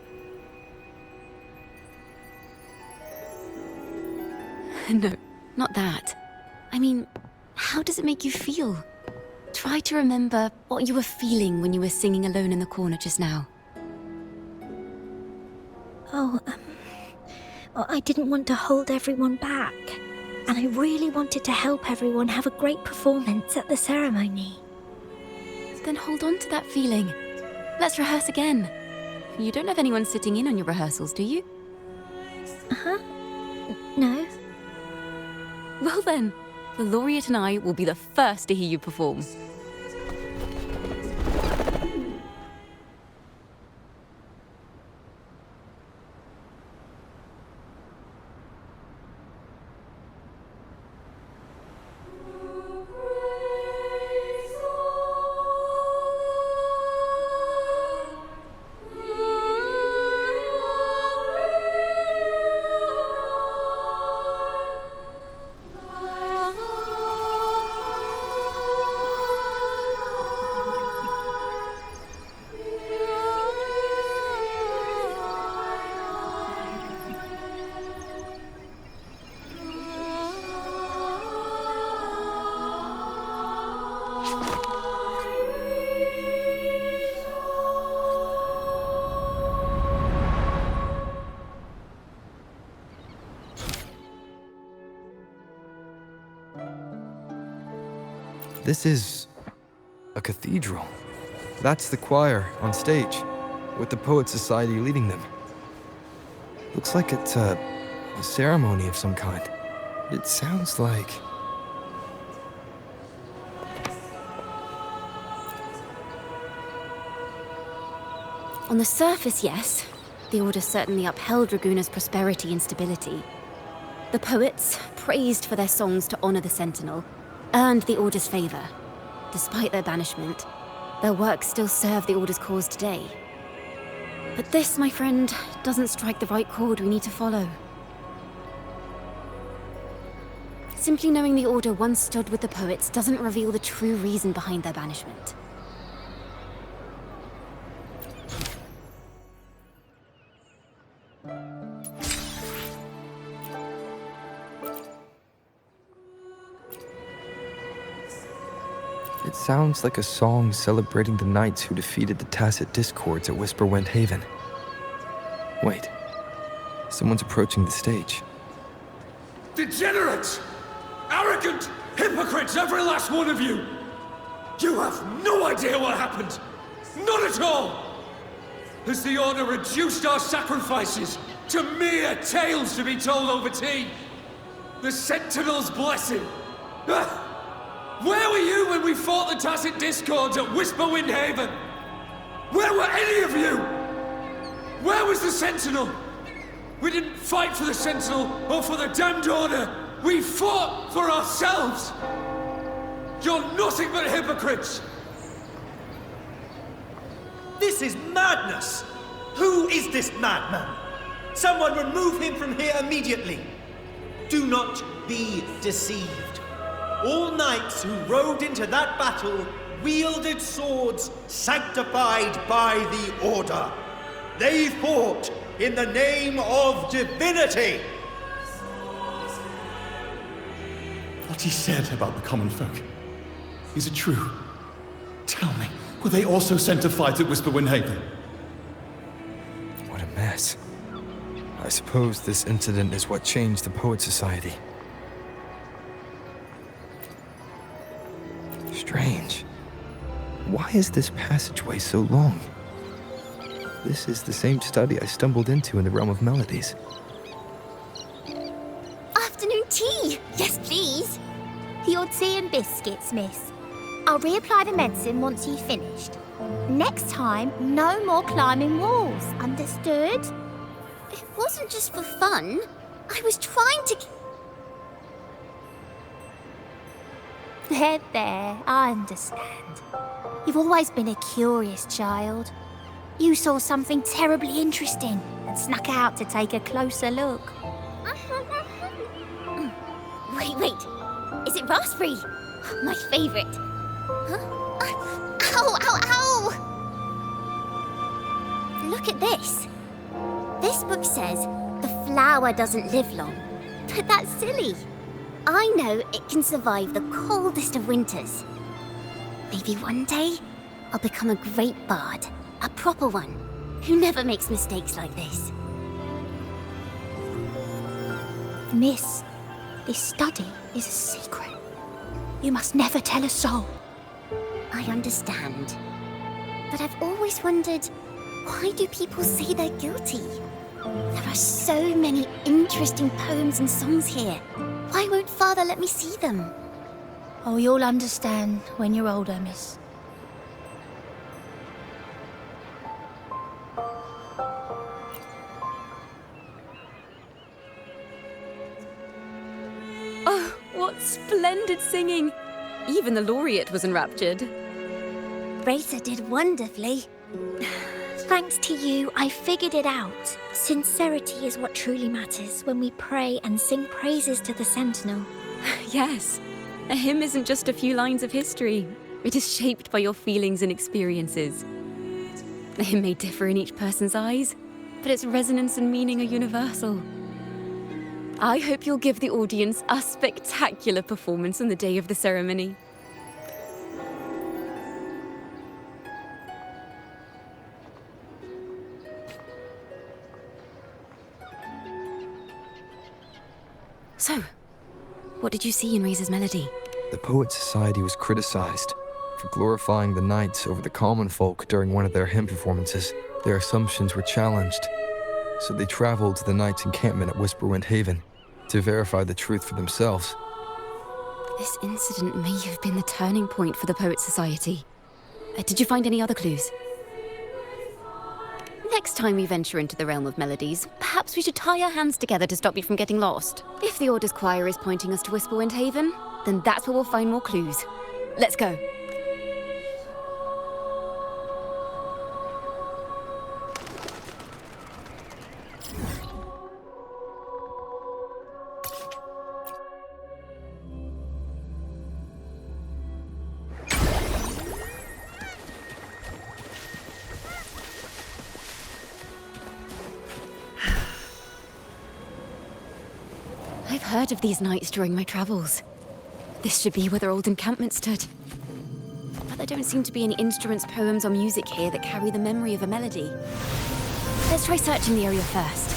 No, not that. I mean, how does it make you feel? Try to remember what you were feeling when you were singing alone in the corner just now. I didn't want to hold everyone back, and I really wanted to help everyone have a great performance at the ceremony. Then hold on to that feeling. Let's rehearse again. You don't have anyone sitting in on your rehearsals, do you? Uh-huh. No. Well then, the laureate and I will be the first to hear you perform. This is a cathedral. That's the choir on stage, with the Poet Society leading them. Looks like it's a ceremony of some kind. It sounds like... On the surface, yes. The Order certainly upheld Raguna's prosperity and stability. The poets, praised for their songs to honor the Sentinel, earned the Order's favor. Despite their banishment, their work still serve the Order's cause today. But this, my friend, doesn't strike the right chord we need to follow. Simply knowing the Order once stood with the poets doesn't reveal the true reason behind their banishment. It sounds like a song celebrating the knights who defeated the Tacit Discords at Whisperwind Haven. Wait, someone's approaching the stage. Degenerates! Arrogant hypocrites, every last one of you! You have no idea what happened! None at all! Has the Order reduced our sacrifices to mere tales to be told over tea? The Sentinel's blessing! Where were you when we fought the Tacit Discords at Whisperwind Haven? Where were any of you? Where was the Sentinel? We didn't fight for the Sentinel or for the damned Order. We fought for ourselves. You're nothing but hypocrites. This is madness! Who is this madman? Someone remove him from here immediately. Do not be deceived. All knights who rode into that battle wielded swords sanctified by the Order. They fought in the name of divinity. What he said about the common folk, is it true? Tell me, were they also sent to fight at Whisperwind Haven? What a mess. I suppose this incident is what changed the Poet Society. Strange. Why is this passageway so long? This is the same study I stumbled into in the Realm of Melodies. Afternoon tea! Yes, please. Your tea and biscuits, miss. I'll reapply the medicine once you've finished. Next time, no more climbing walls. Understood? It wasn't just for fun. I was trying to... There, I understand. You've always been a curious child. You saw something terribly interesting and snuck out to take a closer look. Wait. Is it raspberry? My favorite. Huh? Ow! Look at this. This book says the flower doesn't live long. But that's silly. I know it can survive the coldest of winters. Maybe one day, I'll become a great bard. A proper one, who never makes mistakes like this. Miss, this study is a secret. You must never tell a soul. I understand. But I've always wondered, why do people say they're guilty? There are so many interesting poems and songs here. Why won't Father let me see them? Oh, you'll understand when you're older, miss. Oh, what splendid singing! Even the laureate was enraptured. Racer did wonderfully. Thanks to you, I figured it out. Sincerity is what truly matters when we pray and sing praises to the Sentinel. Yes, a hymn isn't just a few lines of history. It is shaped by your feelings and experiences. The hymn may differ in each person's eyes, but its resonance and meaning are universal. I hope you'll give the audience a spectacular performance on the day of the ceremony. So, what did you see in Razor's melody? The Poet Society was criticized for glorifying the knights over the common folk during one of their hymn performances. Their assumptions were challenged, so they traveled to the knights' encampment at Whisperwind Haven to verify the truth for themselves. This incident may have been the turning point for the Poet Society. Did you find any other clues? Next time we venture into the realm of melodies, perhaps we should tie our hands together to stop you from getting lost. If the Order's choir is pointing us to Whisperwind Haven, then that's where we'll find more clues. Let's go. I've heard of these nights during my travels. This should be where their old encampment stood. But there don't seem to be any instruments, poems, or music here that carry the memory of a melody. Let's try searching the area first.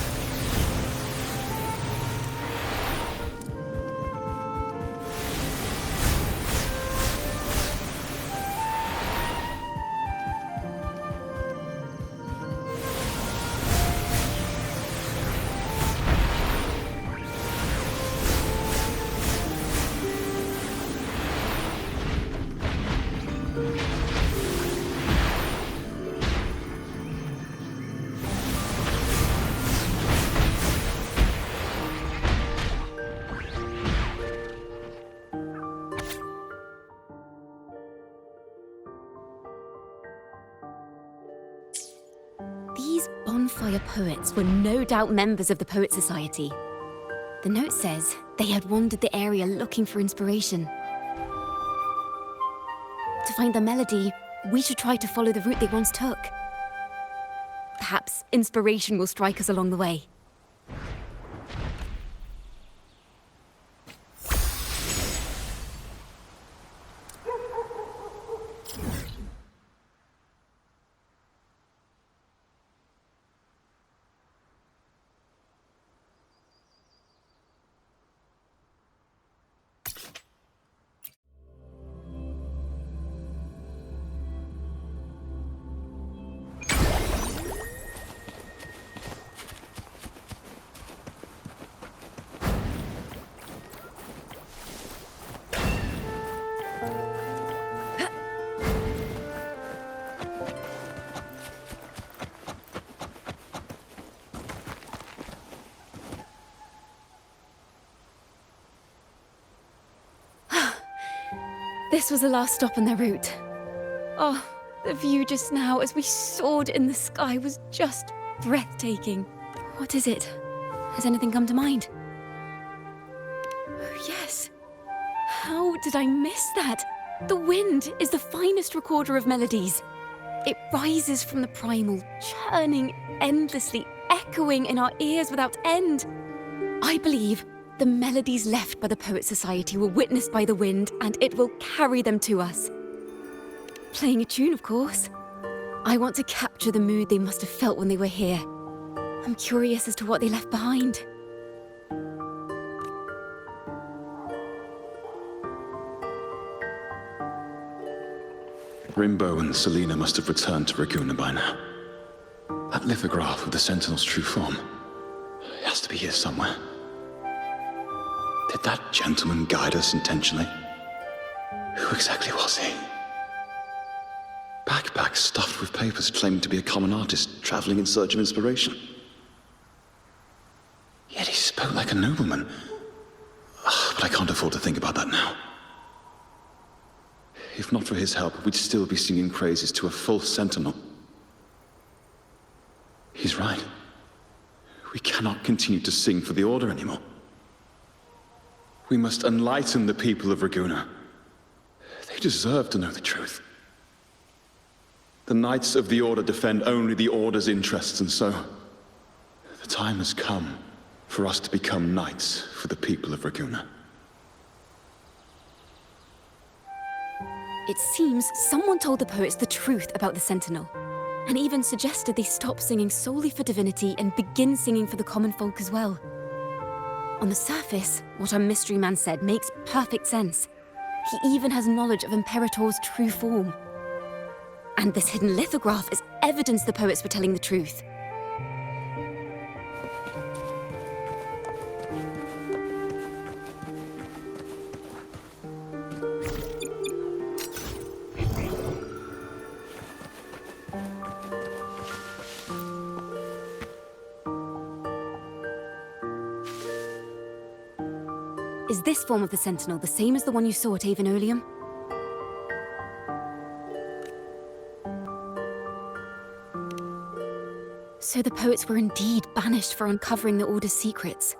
These bonfire poets were no doubt members of the Poet Society. The note says they had wandered the area looking for inspiration. To find the melody, we should try to follow the route they once took. Perhaps inspiration will strike us along the way. This was the last stop on their route. Oh, the view just now as we soared in the sky was just breathtaking. What is it? Has anything come to mind? Oh, yes. How did I miss that? The wind is the finest recorder of melodies. It rises from the primal, churning endlessly, echoing in our ears without end. I believe the melodies left by the Poet Society were witnessed by the wind, and it will carry them to us. Playing a tune, of course. I want to capture the mood they must have felt when they were here. I'm curious as to what they left behind. Rimbo and Selena must have returned to Raguna by now. That lithograph of the Sentinel's true form, it has to be here somewhere. Did that gentleman guide us intentionally? Who exactly was he? Backpack stuffed with papers claiming to be a common artist traveling in search of inspiration. Yet he spoke like a nobleman. But I can't afford to think about that now. If not for his help, we'd still be singing praises to a false sentinel. He's right. We cannot continue to sing for the Order anymore. We must enlighten the people of Raguna. They deserve to know the truth. The Knights of the Order defend only the Order's interests, and so the time has come for us to become knights for the people of Raguna. It seems someone told the poets the truth about the Sentinel, and even suggested they stop singing solely for divinity and begin singing for the common folk as well. On the surface, what our mystery man said makes perfect sense. He even has knowledge of Imperator's true form. And this hidden lithograph is evidence the poets were telling the truth. Is this form of the Sentinel the same as the one you saw at Avon Oleum? So the poets were indeed banished for uncovering the Order's secrets.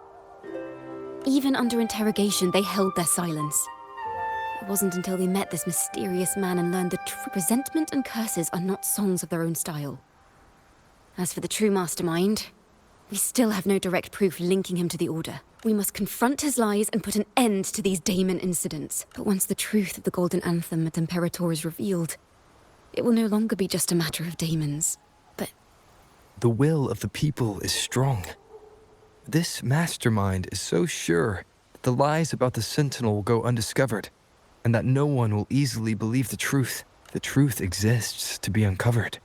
Even under interrogation, they held their silence. It wasn't until they met this mysterious man and learned that resentment and curses are not songs of their own style. As for the true mastermind, we still have no direct proof linking him to the Order. We must confront his lies and put an end to these daemon incidents. But once the truth of the Golden Anthem at Imperator is revealed, it will no longer be just a matter of daemons, but... The will of the people is strong. This mastermind is so sure that the lies about the Sentinel will go undiscovered, and that no one will easily believe the truth. The truth exists to be uncovered.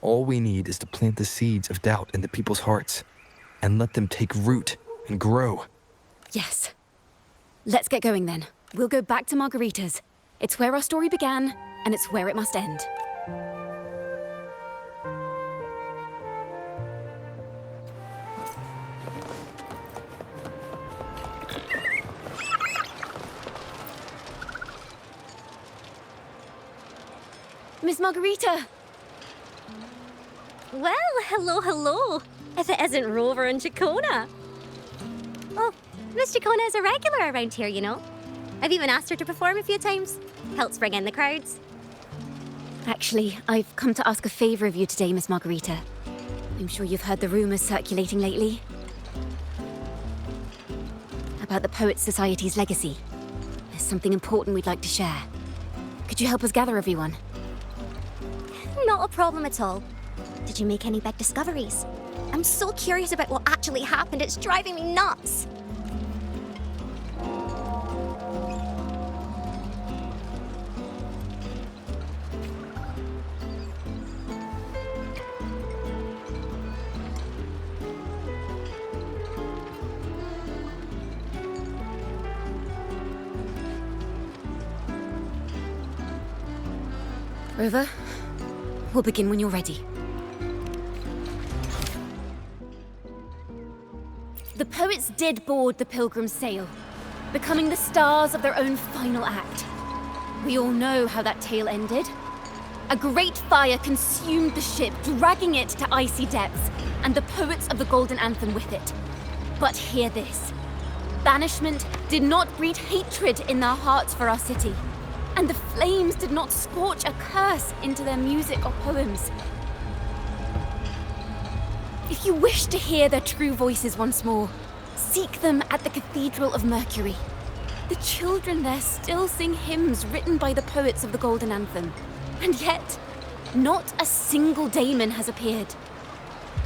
All we need is to plant the seeds of doubt in the people's hearts, and let them take root and grow. Yes. Let's get going then. We'll go back to Margarita's. It's where our story began, and it's where it must end. Miss Margarita! Well, hello. If it isn't Rover and Ciaccona. Oh, Miss Ciaccona is a regular around here, you know. I've even asked her to perform a few times. Helps bring in the crowds. Actually, I've come to ask a favor of you today, Miss Margarita. I'm sure you've heard the rumors circulating lately. About the Poets Society's legacy. There's something important we'd like to share. Could you help us gather everyone? Not a problem at all. Did you make any big discoveries? I'm so curious about what actually happened, it's driving me nuts. Rover, we'll begin when you're ready. The poets did board the Pilgrim's sail, becoming the stars of their own final act. We all know how that tale ended. A great fire consumed the ship, dragging it to icy depths, and the poets of the Golden Anthem with it. But hear this. Banishment did not breed hatred in their hearts for our city, and the flames did not scorch a curse into their music or poems. If you wish to hear their true voices once more, seek them at the Cathedral of Mercury. The children there still sing hymns written by the poets of the Golden Anthem. And yet, not a single daemon has appeared.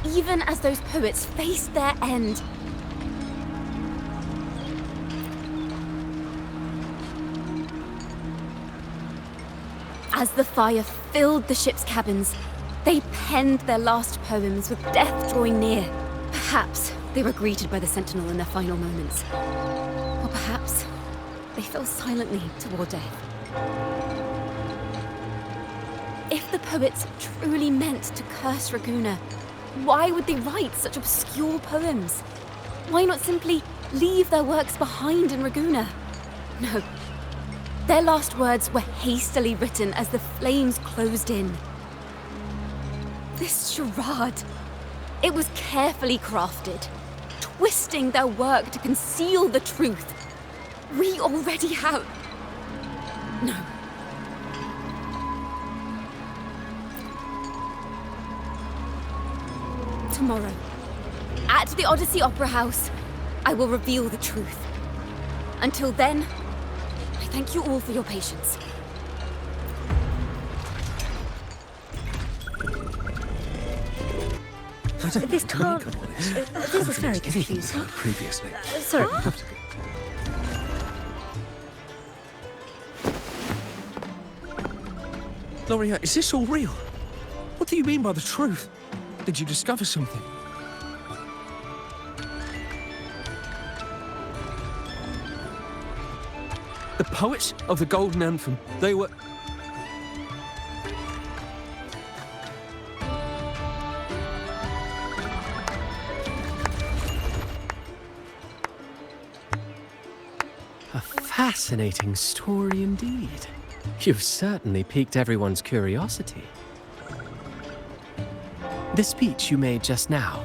Even as those poets faced their end. As the fire filled the ship's cabins, they penned their last poems with death drawing near. Perhaps they were greeted by the Sentinel in their final moments. Or perhaps they fell silently toward death. If the poets truly meant to curse Raguena, why would they write such obscure poems? Why not simply leave their works behind in Raguena? No. Their last words were hastily written as the flames closed in. This charade, it was carefully crafted, twisting their work to conceal the truth. We already have... No. Tomorrow, at the Odyssey Opera House, I will reveal the truth. Until then, I thank you all for your patience. This can't... This is very confusing. Previously. Sorry. Loria, is this all real? What do you mean by the truth? Did you discover something? The poets of the Golden Anthem, they were... A fascinating story indeed. You've certainly piqued everyone's curiosity. The speech you made just now,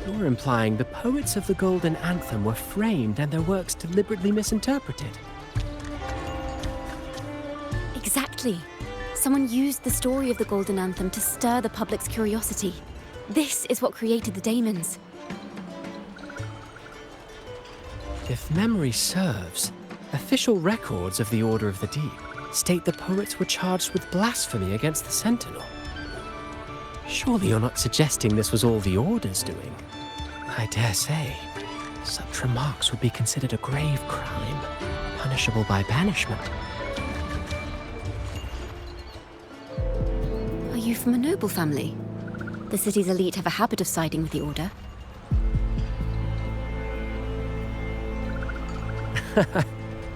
you're implying the poets of the Golden Anthem were framed and their works deliberately misinterpreted. Exactly. Someone used the story of the Golden Anthem to stir the public's curiosity. This is what created the daemons. If memory serves, official records of the Order of the Deep state the poets were charged with blasphemy against the Sentinel. Surely you're not suggesting this was all the Order's doing? I dare say, such remarks would be considered a grave crime, punishable by banishment. Are you from a noble family? The city's elite have a habit of siding with the Order.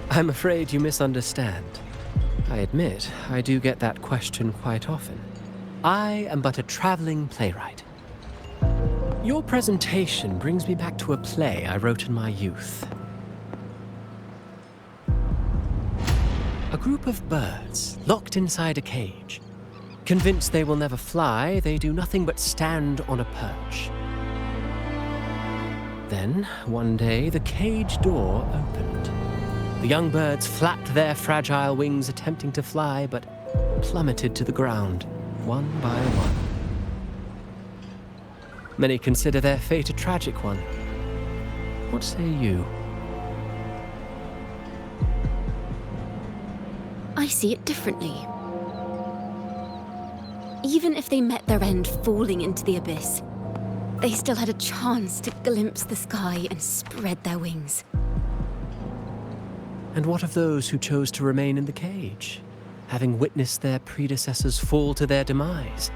I'm afraid you misunderstand. I admit, I do get that question quite often. I am but a traveling playwright. Your presentation brings me back to a play I wrote in my youth. A group of birds locked inside a cage. Convinced they will never fly, they do nothing but stand on a perch. Then, one day, the cage door opened. The young birds flapped their fragile wings, attempting to fly, but plummeted to the ground, one by one. Many consider their fate a tragic one. What say you? I see it differently. Even if they met their end falling into the abyss, they still had a chance to glimpse the sky and spread their wings. And what of those who chose to remain in the cage, having witnessed their predecessors fall to their demise?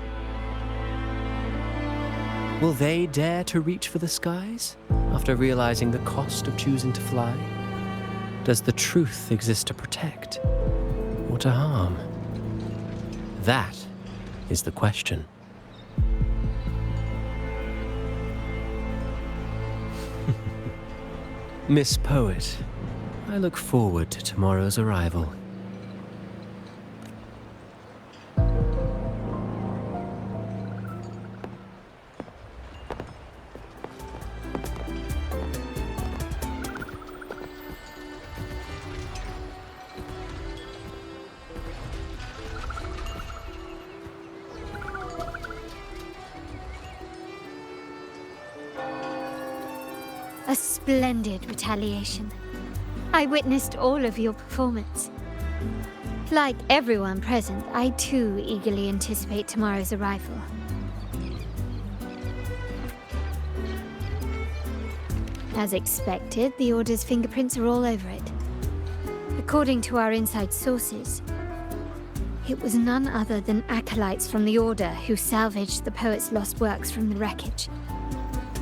Will they dare to reach for the skies after realizing the cost of choosing to fly? Does the truth exist to protect or to harm? That is the question. Miss Poet, I look forward to tomorrow's arrival. A splendid retaliation. I witnessed all of your performance. Like everyone present, I too eagerly anticipate tomorrow's arrival. As expected, the Order's fingerprints are all over it. According to our inside sources, It was none other than acolytes from the Order who salvaged the poet's lost works from the wreckage.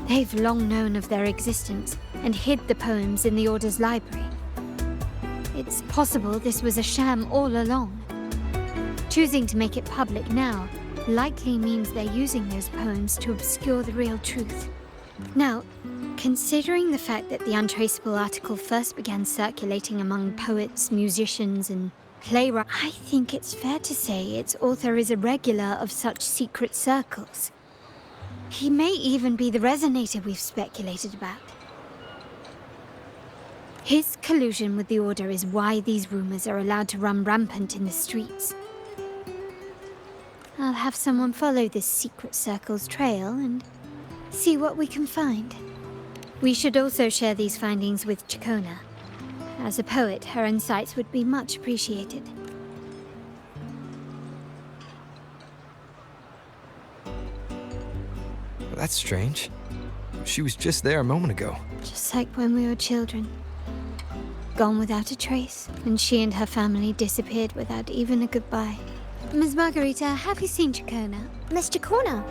They've long known of their existence and hid the poems in the Order's library. It's possible this was a sham all along. Choosing to make it public now likely means they're using those poems to obscure the real truth. Now, considering the fact that the untraceable article first began circulating among poets, musicians, and playwrights, I think it's fair to say its author is a regular of such secret circles. He may even be the resonator we've speculated about. His collusion with the Order is why these rumors are allowed to run rampant in the streets. I'll have someone follow this secret circle's trail and see what we can find. We should also share these findings with Ciaccona. As a poet, her insights would be much appreciated. That's strange. She was just there a moment ago. Just like when we were children. Gone without a trace, and she and her family disappeared without even a goodbye. Ms. Margarita, have you seen Ciaccona? Miss Ciaccona?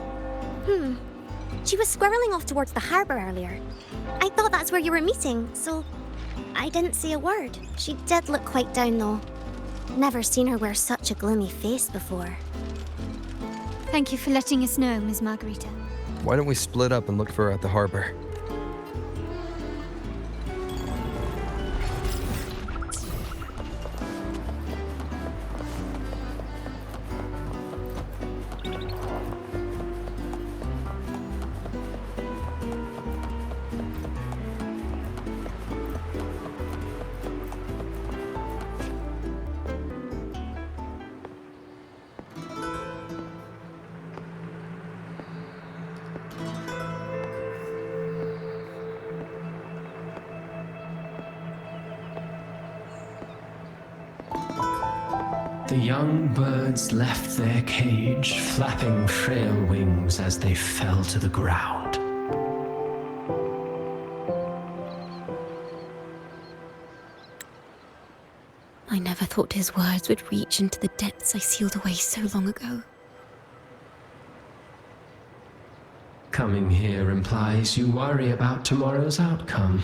She was squirreling off towards the harbour earlier. I thought that's where you were meeting, so I didn't say a word. She did look quite down, though. Never seen her wear such a gloomy face before. Thank you for letting us know, Ms. Margarita. Why don't we split up and look for her at the harbor? The young birds left their cage, flapping frail wings as they fell to the ground. I never thought his words would reach into the depths I sealed away so long ago. Coming here implies you worry about tomorrow's outcome.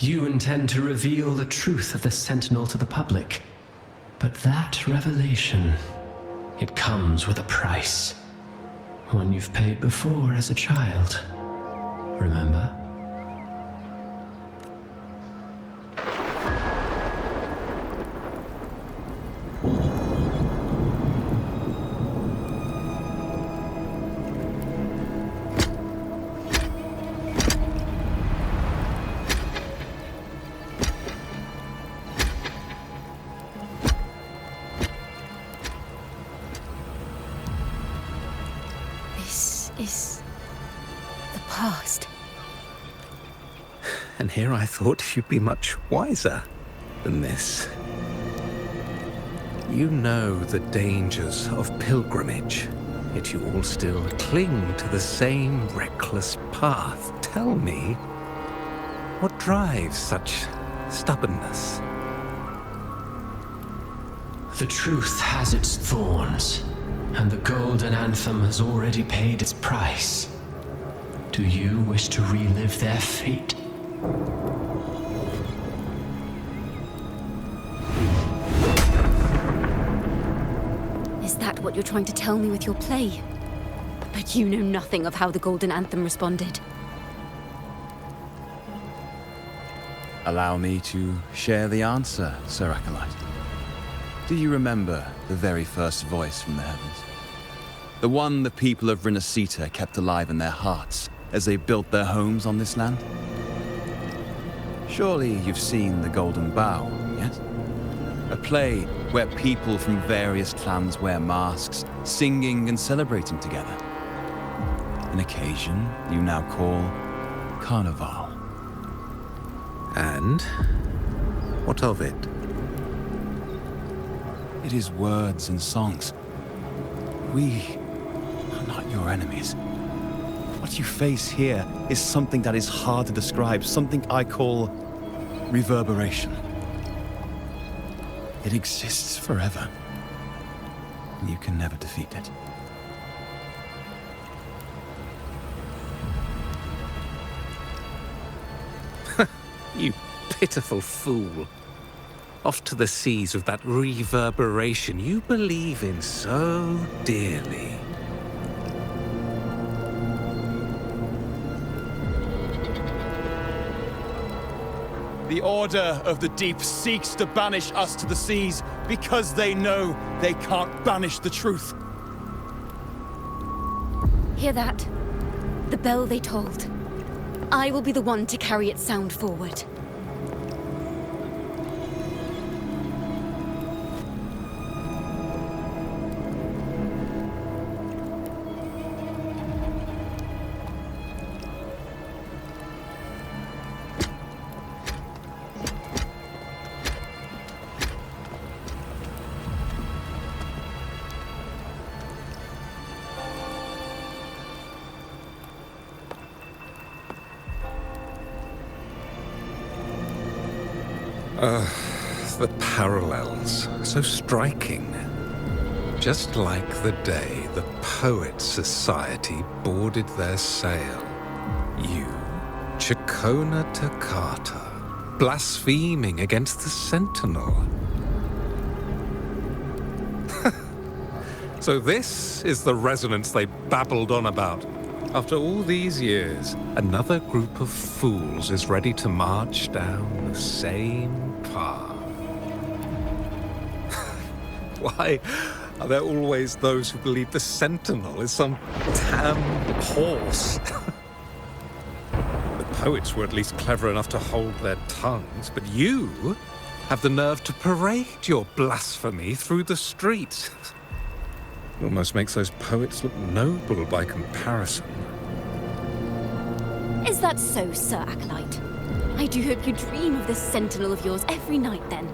You intend to reveal the truth of the Sentinel to the public. But that revelation, it comes with a price. One you've paid before as a child. Remember? Is the past. And here I thought you'd be much wiser than this. You know the dangers of pilgrimage, yet you all still cling to the same reckless path. Tell me, what drives such stubbornness? The truth has its thorns, and the golden anthem has already paid its price. Do you wish to relive their fate? Is that what you're trying to tell me with your play? But you know nothing of how the golden anthem responded. Allow me to share the answer, Sir Acolyte. Do you remember the very first voice from the heavens? The one the people of Rehearsal kept alive in their hearts as they built their homes on this land? Surely you've seen The Golden Bough, yes? A play where people from various clans wear masks, singing and celebrating together. An occasion you now call Carnival. And what of it? It is words and songs. We are not your enemies. What you face here is something that is hard to describe, something I call reverberation. It exists forever. You can never defeat it. You pitiful fool. Off to the seas with that reverberation you believe in so dearly. The Order of the Deep seeks to banish us to the seas because they know they can't banish the truth. Hear that? The bell they tolled. I will be the one to carry its sound forward. The parallels, so striking. Just like the day the Poets Society boarded their sail. You, Ciaccona Toccata, blaspheming against the Sentinel. So this is the resonance they babbled on about. After all these years, another group of fools is ready to march down the same path. Why are there always those who believe the Sentinel is some damn horse? The poets were at least clever enough to hold their tongues, but you have the nerve to parade your blasphemy through the streets. It almost makes those poets look noble by comparison. Is that so, Sir Acolyte? I do hope you dream of this Sentinel of yours every night, then.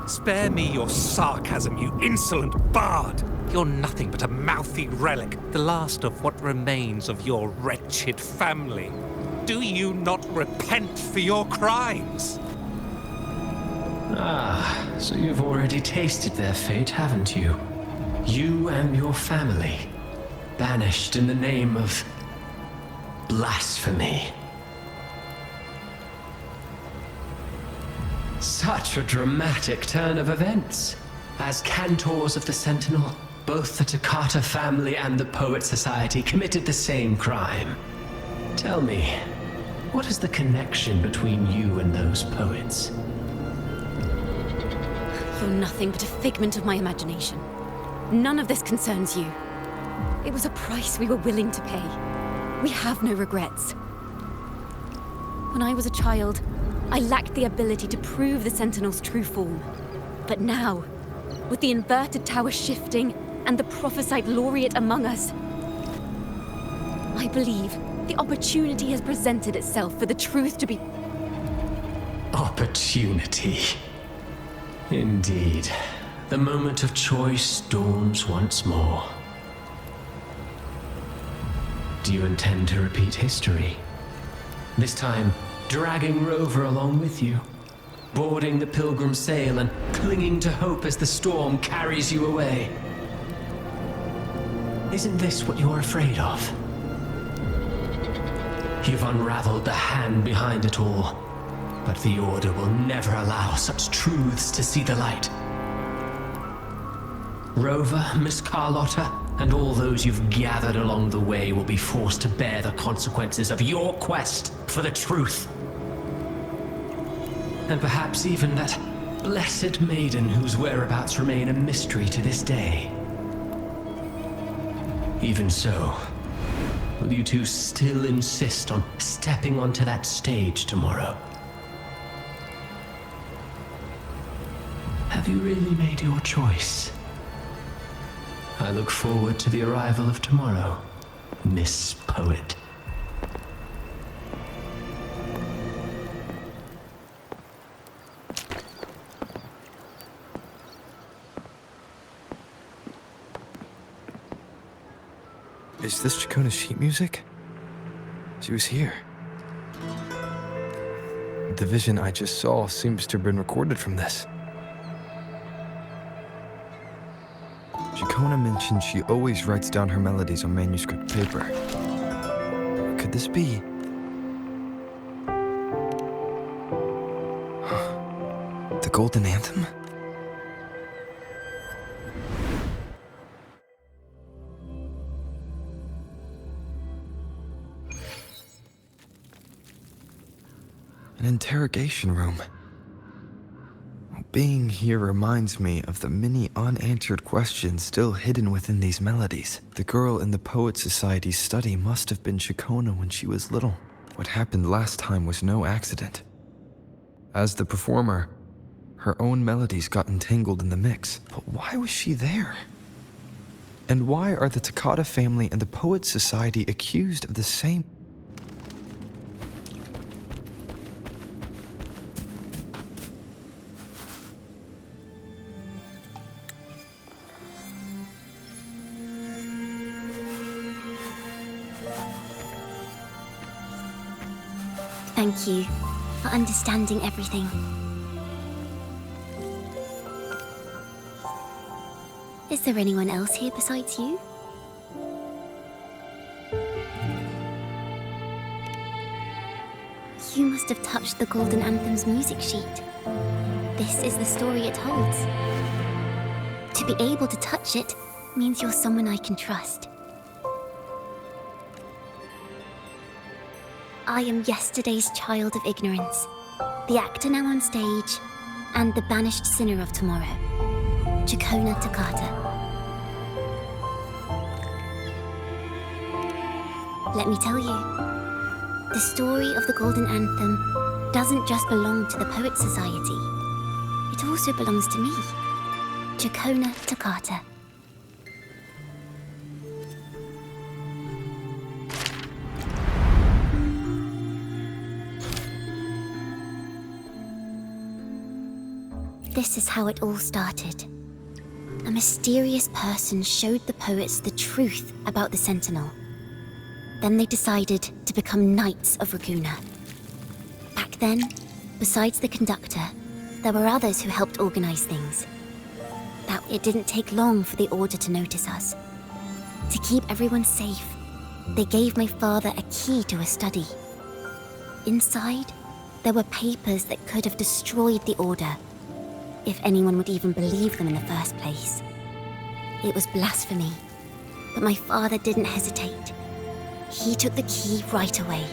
Spare me your sarcasm, you insolent bard! You're nothing but a mouthy relic, the last of what remains of your wretched family. Do you not repent for your crimes? Ah, so you've already tasted their fate, haven't you? You and your family, banished in the name of blasphemy. Such a dramatic turn of events. As cantors of the Sentinel, both the Toccata family and the Poet Society committed the same crime. Tell me, what is the connection between you and those poets? You're nothing but a figment of my imagination. None of this concerns you. It was a price we were willing to pay. We have no regrets. When I was a child, I lacked the ability to prove the Sentinel's true form. But now, with the inverted tower shifting and the prophesied laureate among us, I believe the opportunity has presented itself for the truth to be... Opportunity. Indeed. The moment of choice dawns once more. Do you intend to repeat history? This time, dragging Rover along with you, boarding the pilgrim sail and clinging to hope as the storm carries you away. Isn't this what you're afraid of? You've unraveled the hand behind it all, but the Order will never allow such truths to see the light. Rover, Miss Carlotta, and all those you've gathered along the way will be forced to bear the consequences of your quest for the truth. And perhaps even that blessed maiden whose whereabouts remain a mystery to this day. Even so, will you two still insist on stepping onto that stage tomorrow? Have you really made your choice? I look forward to the arrival of tomorrow, Miss Poet. Is this Ciaccona's sheet music? She was here. The vision I just saw seems to have been recorded from this. Ciaccona mentioned she always writes down her melodies on manuscript paper. Could this be? The Golden Anthem? An interrogation room. Being here reminds me of the many unanswered questions still hidden within these melodies. The girl in the Poet Society's study must have been Ciaccona when she was little. What happened last time was no accident. As the performer, her own melodies got entangled in the mix. But why was she there? And why are the Takata family and the Poet Society accused of the same? Thank you for understanding everything. Is there anyone else here besides you? You must have touched the Golden Anthem's music sheet. This is the story it holds. To be able to touch it means you're someone I can trust. I am yesterday's child of ignorance, the actor now on stage, and the banished sinner of tomorrow, Ciaccona Takata. Let me tell you, the story of the Golden Anthem doesn't just belong to the Poet Society. It also belongs to me, Ciaccona Takata. This is how it all started. A mysterious person showed the poets the truth about the Sentinel. Then they decided to become Knights of Raguena. Back then, besides the conductor, there were others who helped organize things. That it didn't take long for the Order to notice us. To keep everyone safe, they gave my father a key to a study. Inside, there were papers that could have destroyed the Order, if anyone would even believe them in the first place. It was blasphemy, but my father didn't hesitate. He took the key right away.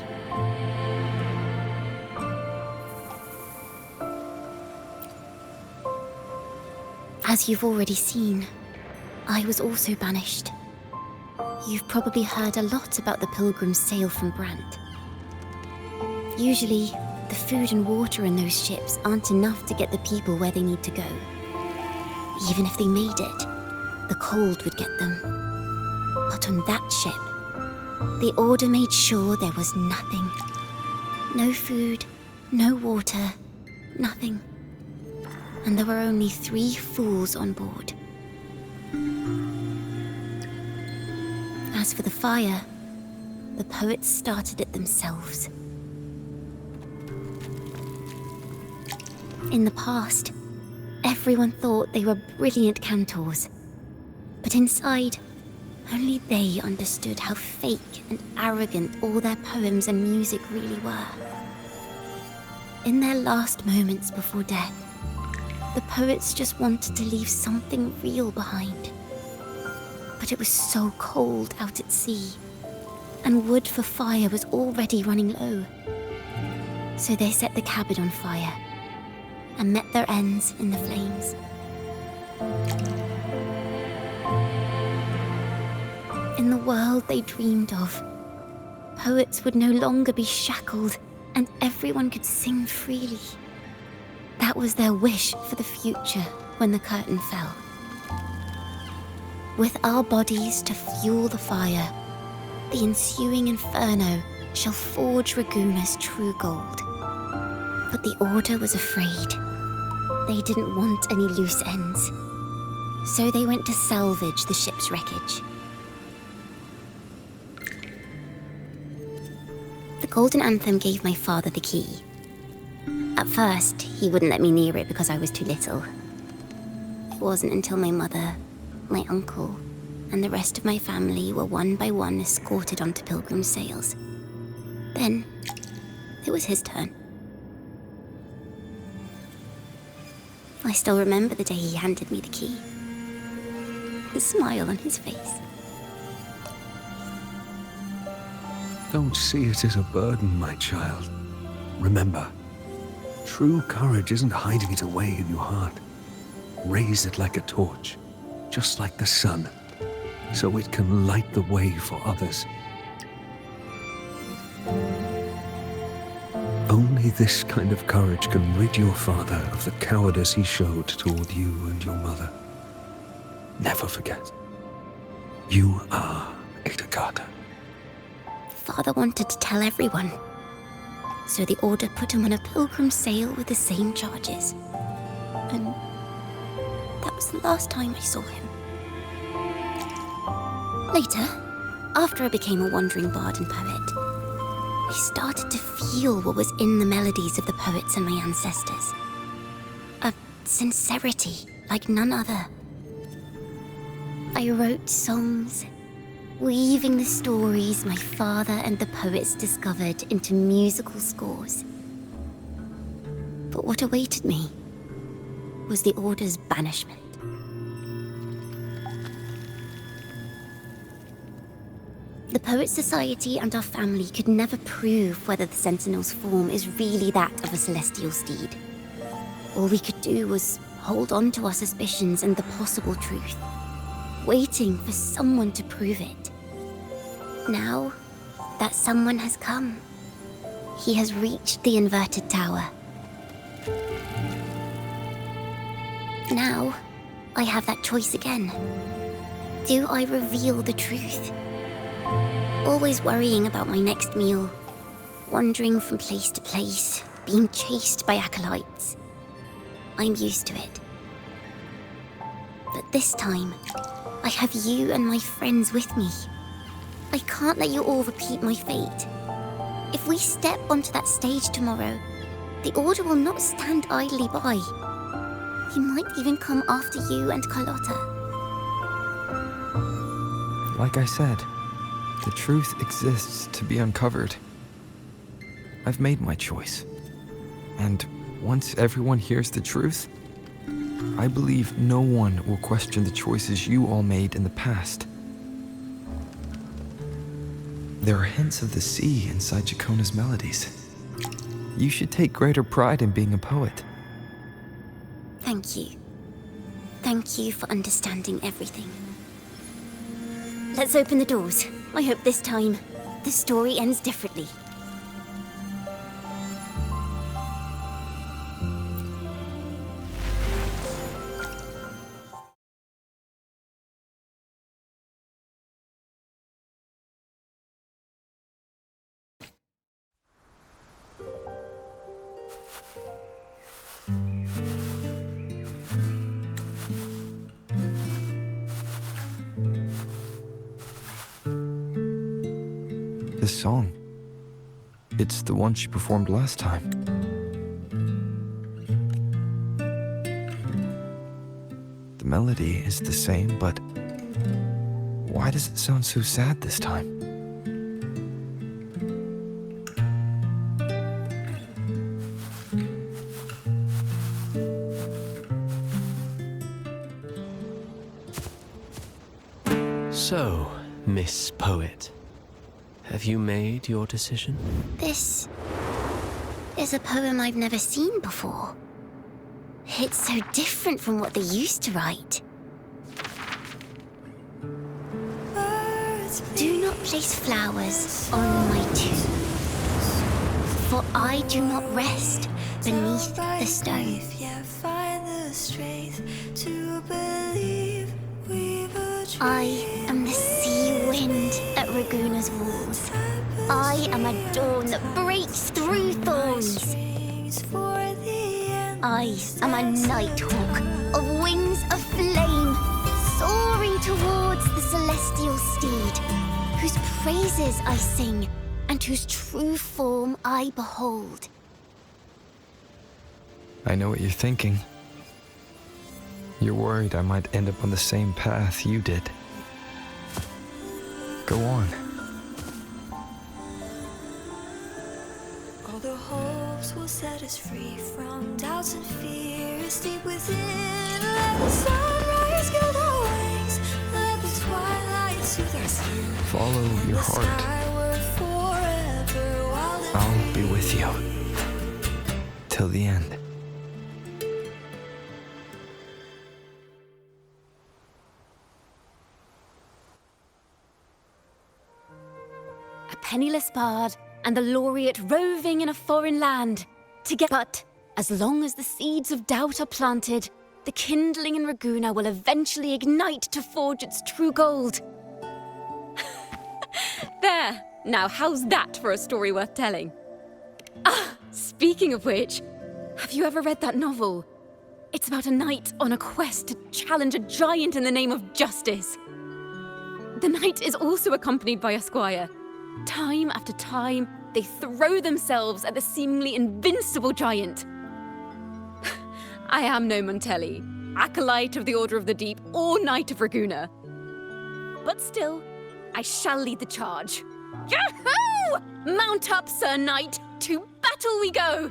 As you've already seen, I was also banished. You've probably heard a lot about the pilgrims' sail from Brant. Usually, the food and water in those ships aren't enough to get the people where they need to go. Even if they made it, the cold would get them. But on that ship, the Order made sure there was nothing. No food, no water, nothing. And there were only 3 fools on board. As for the fire, the poets started it themselves. In the past, everyone thought they were brilliant cantors. But inside, only they understood how fake and arrogant all their poems and music really were. In their last moments before death, the poets just wanted to leave something real behind. But it was so cold out at sea, and wood for fire was already running low. So they set the cabin on fire, and met their ends in the flames. In the world they dreamed of, poets would no longer be shackled, and everyone could sing freely. That was their wish for the future when the curtain fell. With our bodies to fuel the fire, the ensuing inferno shall forge Raguena's true gold. But the Order was afraid. They didn't want any loose ends. So they went to salvage the ship's wreckage. Golden Anthem gave my father the key. At first, he wouldn't let me near it because I was too little. It wasn't until my mother, my uncle, and the rest of my family were one by one escorted onto pilgrim sails. Then, it was his turn. I still remember the day he handed me the key. The smile on his face. Don't see it as a burden, my child. Remember, true courage isn't hiding it away in your heart. Raise it like a torch, just like the sun, so it can light the way for others. Only this kind of courage can rid your father of the cowardice he showed toward you and your mother. Never forget, you are a Ciaccona. Father wanted to tell everyone, so the Order put him on a pilgrim sail with the same charges. And that was the last time I saw him. Later, after I became a wandering bard and poet, I started to feel what was in the melodies of the poets and my ancestors. A sincerity like none other. I wrote songs, weaving the stories my father and the poets discovered into musical scores. But what awaited me was the Order's banishment. The Poets Society and our family could never prove whether the Sentinel's form is really that of a celestial steed. All we could do was hold on to our suspicions and the possible truth, waiting for someone to prove it. Now, that someone has come. He has reached the inverted tower. Now, I have that choice again. Do I reveal the truth? Always worrying about my next meal, wandering from place to place, being chased by acolytes. I'm used to it. But this time, I have you and my friends with me. I can't let you all repeat my fate. If we step onto that stage tomorrow, the Order will not stand idly by. He might even come after you and Carlotta. Like I said, the truth exists to be uncovered. I've made my choice. And once everyone hears the truth, I believe no one will question the choices you all made in the past. There are hints of the sea inside Ciaccona's melodies. You should take greater pride in being a poet. Thank you. Thank you for understanding everything. Let's open the doors. I hope this time, the story ends differently. This song. It's the one she performed last time. The melody is the same, but why does it sound so sad this time? So, Miss Poet, have you made your decision? This is a poem I've never seen before. It's so different from what they used to write. Do not place flowers on my tomb, for I do not rest beneath the stone. I am the sea wind at Raguna's walls. I am a dawn that breaks through thorns. I am a nighthawk of wings of flame, soaring towards the celestial steed, whose praises I sing and whose true form I behold. I know what you're thinking. You're worried I might end up on the same path you did. Go on. All the hopes will set us free from doubts and fears deep within. Let the sunrise gild our wings. Let the twilight soothe our skin. Follow your heart. I'll be with you. Till the end. A penniless bard and the laureate roving in a foreign land. But as long as the seeds of doubt are planted, the kindling in Raguena will eventually ignite to forge its true gold. There! Now how's that for a story worth telling? Ah, speaking of which, have you ever read that novel? It's about a knight on a quest to challenge a giant in the name of justice. The knight is also accompanied by a squire. Time after time, they throw themselves at the seemingly invincible giant. I am no Montelli, acolyte of the Order of the Deep, or Knight of Raguena. But still, I shall lead the charge. Yahoo! Mount up, Sir Knight! To battle we go!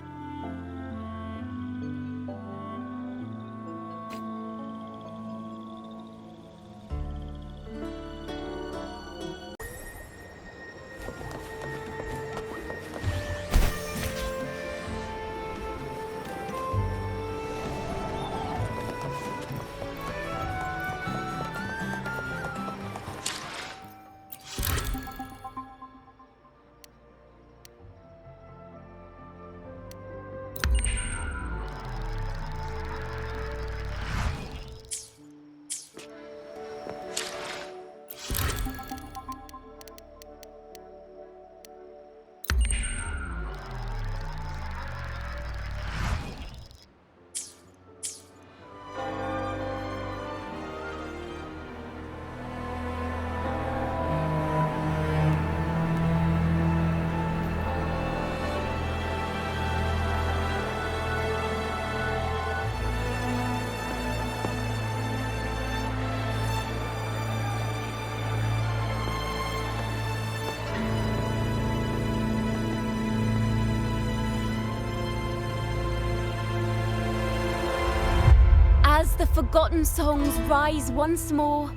As the forgotten songs rise once more,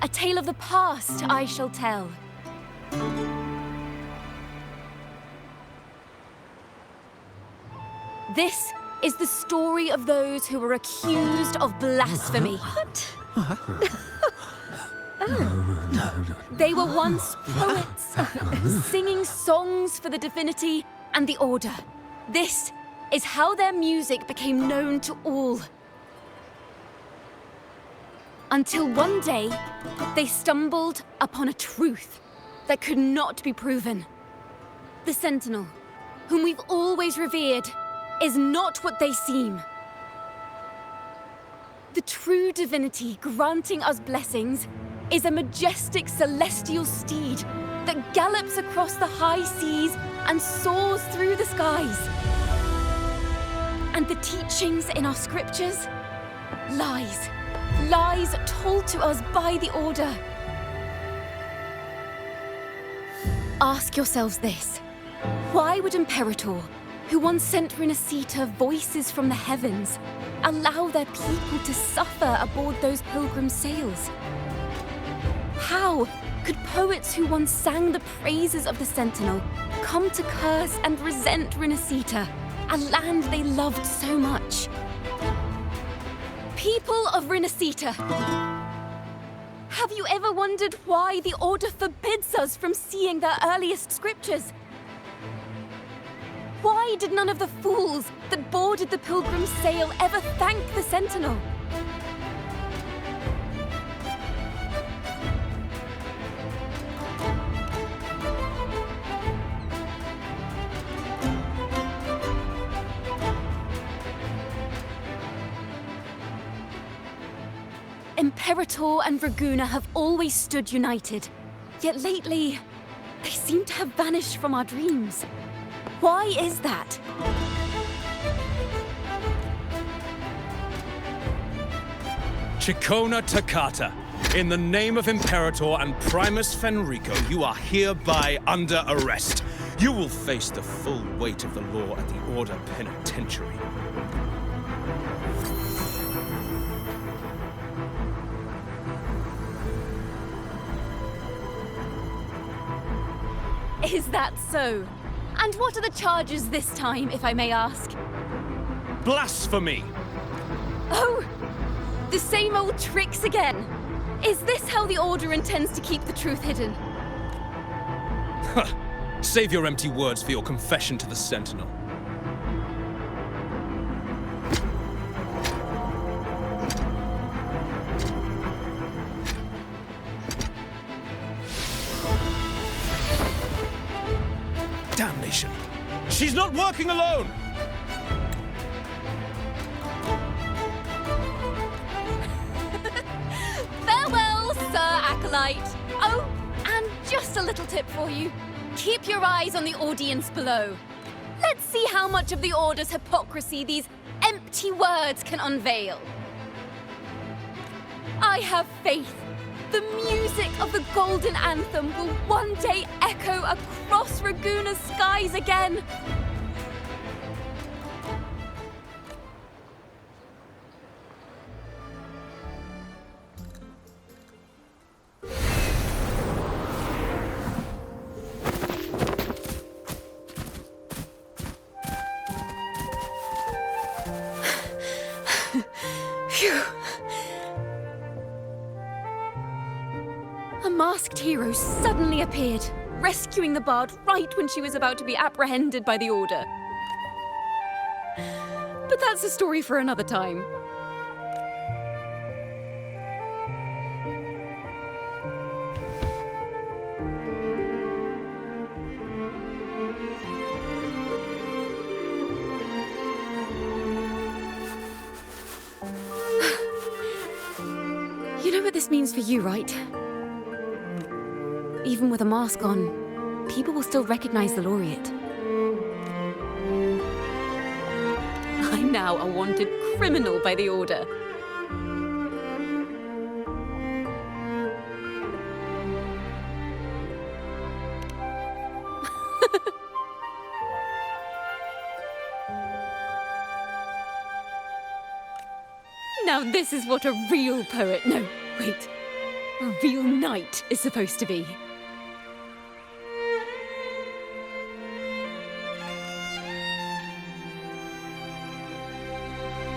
a tale of the past I shall tell. This is the story of those who were accused of blasphemy. What? They were once poets, singing songs for the divinity and the order. This is how their music became known to all. Until one day, they stumbled upon a truth that could not be proven. The Sentinel, whom we've always revered, is not what they seem. The true divinity granting us blessings is a majestic celestial steed that gallops across the high seas and soars through the skies. And the teachings in our scriptures? Lies. Lies told to us by the Order. Ask yourselves this. Why would Imperator, who once sent Renacita voices from the heavens, allow their people to suffer aboard those pilgrim sails? How could poets who once sang the praises of the Sentinel come to curse and resent Renacita, a land they loved so much? People of Renacita, have you ever wondered why the Order forbids us from seeing their earliest scriptures? Why did none of the fools that boarded the pilgrim's sail ever thank the Sentinel? Imperator and Raguena have always stood united. Yet lately, They seem to have vanished from our dreams. Why is that? Ciaccona Toccata, in the name of Imperator and Primus Fenrico, you are hereby under arrest. You will face the full weight of the law at the Order Penitentiary. Is that so? And what are the charges this time, if I may ask? Blasphemy! Oh! The same old tricks again! Is this how the Order intends to keep the truth hidden? Save your empty words for your confession to the Sentinel. Damnation! She's not working alone! Farewell, Sir Acolyte! Oh, and just a little tip for you. Keep your eyes on the audience below. Let's see how much of the Order's hypocrisy these empty words can unveil. I have faith. The music of the Golden Anthem will one day echo across Raguna's skies again. Phew. A masked hero suddenly appeared, rescuing the bard right when she was about to be apprehended by the Order. But that's a story for another time. You know what this means for you, right? Even with a mask on, people will still recognize the laureate. I'm now a wanted criminal by the Order. Now this is what a real poet, no, wait, a real knight is supposed to be.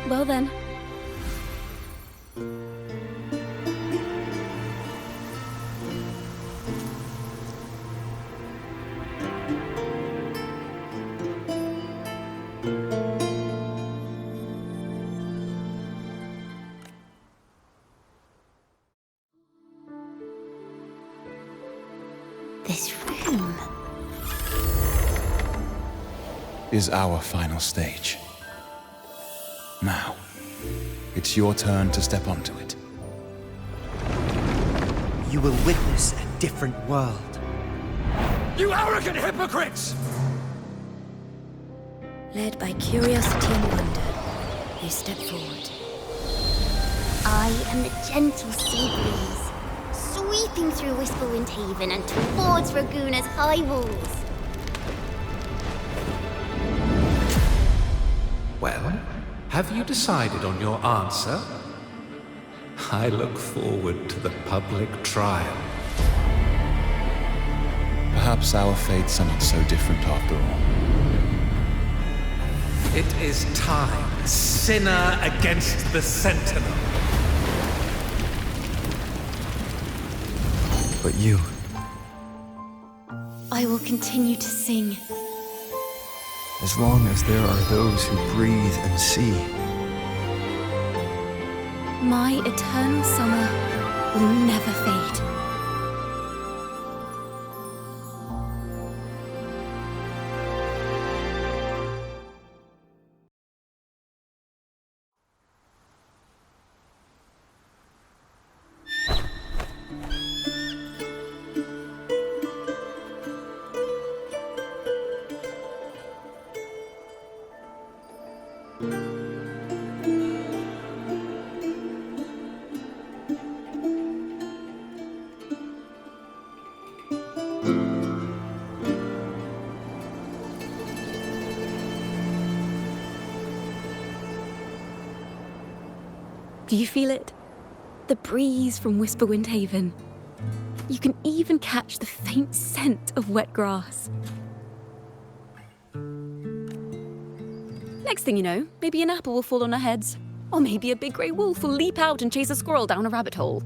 Well then. This room is our final stage. Now, it's your turn to step onto it. You will witness a different world. You arrogant hypocrites! Led by curiosity and wonder, you step forward. I am the gentle sea breeze, sweeping through Whisperwind Haven and towards Raguna's high walls. Well, have you decided on your answer? I look forward to the public trial. Perhaps our fates are not so different after all. It is time, sinner against the Sentinel. But you... I will continue to sing. As long as there are those who breathe and see. My eternal summer will never fade. Do you feel it? The breeze from Whisperwind Haven. You can even catch the faint scent of wet grass. Next thing you know, maybe an apple will fall on our heads. Or maybe a big grey wolf will leap out and chase a squirrel down a rabbit hole.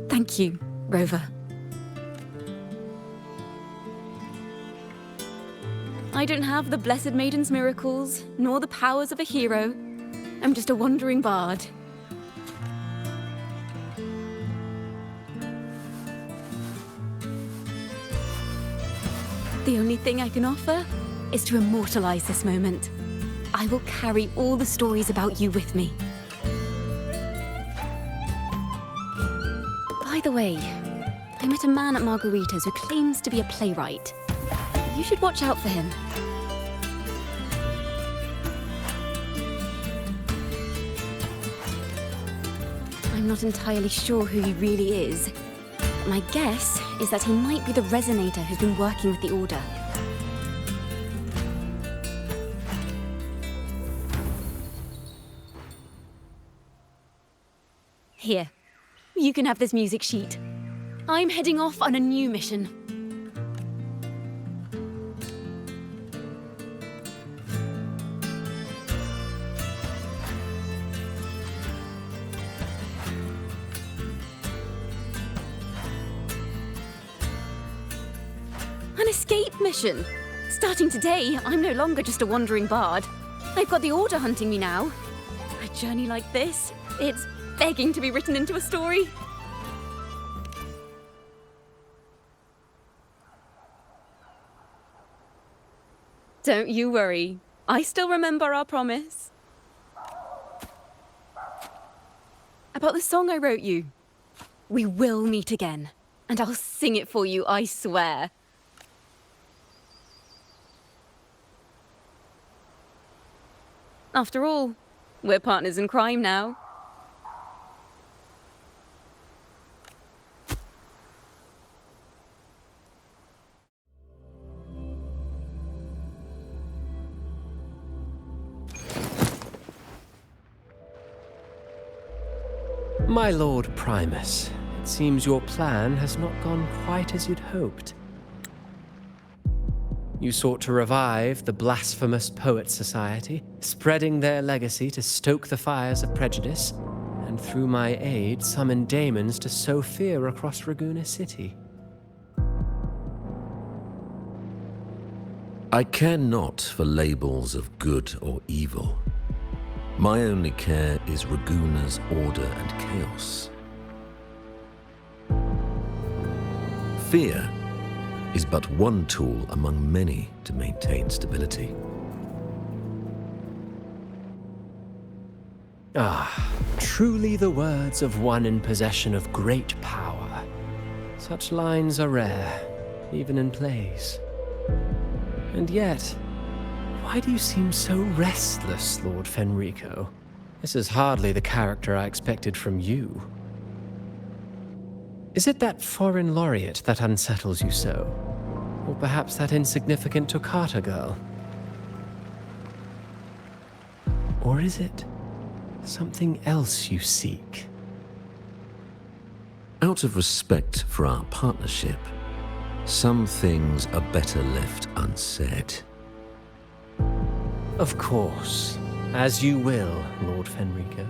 Thank you, Rover. I don't have the Blessed Maiden's miracles, nor the powers of a hero. I'm just a wandering bard. The only thing I can offer is to immortalize this moment. I will carry all the stories about you with me. By the way, I met a man at Margarita's who claims to be a playwright. You should watch out for him. I'm not entirely sure who he really is, but my guess is that he might be the resonator who's been working with the Order. Here, you can have this music sheet. I'm heading off on a new mission. An escape mission! Starting today, I'm no longer just a wandering bard. I've got the Order hunting me now. A journey like this, it's begging to be written into a story. Don't you worry. I still remember our promise. About the song I wrote you. We will meet again, and I'll sing it for you, I swear. After all, we're partners in crime now. My Lord Primus, it seems your plan has not gone quite as you'd hoped. You sought to revive the blasphemous Poets Society, spreading their legacy to stoke the fires of prejudice, and through my aid summon daemons to sow fear across Raguena City. I care not for labels of good or evil. My only care is Raguena's order and chaos. Fear is but one tool among many to maintain stability. Ah, truly the words of one in possession of great power. Such lines are rare, even in plays. And yet, why do you seem so restless, Lord Fenrico? This is hardly the character I expected from you. Is it that foreign laureate that unsettles you so? Or perhaps that insignificant Toccata girl? Or is it something else you seek? Out of respect for our partnership, some things are better left unsaid. Of course. As you will, Lord Fenrico.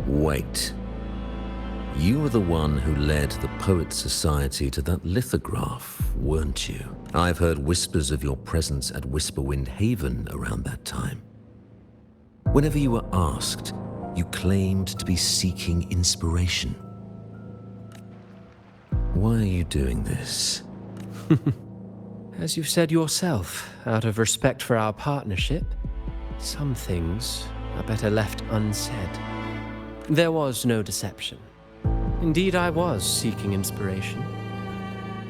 Wait. You were the one who led the Poets Society to that lithograph, weren't you? I've heard whispers of your presence at Whisperwind Haven around that time. Whenever you were asked, you claimed to be seeking inspiration. Why are you doing this? As you've said yourself, out of respect for our partnership, some things are better left unsaid. There was no deception. Indeed, I was seeking inspiration.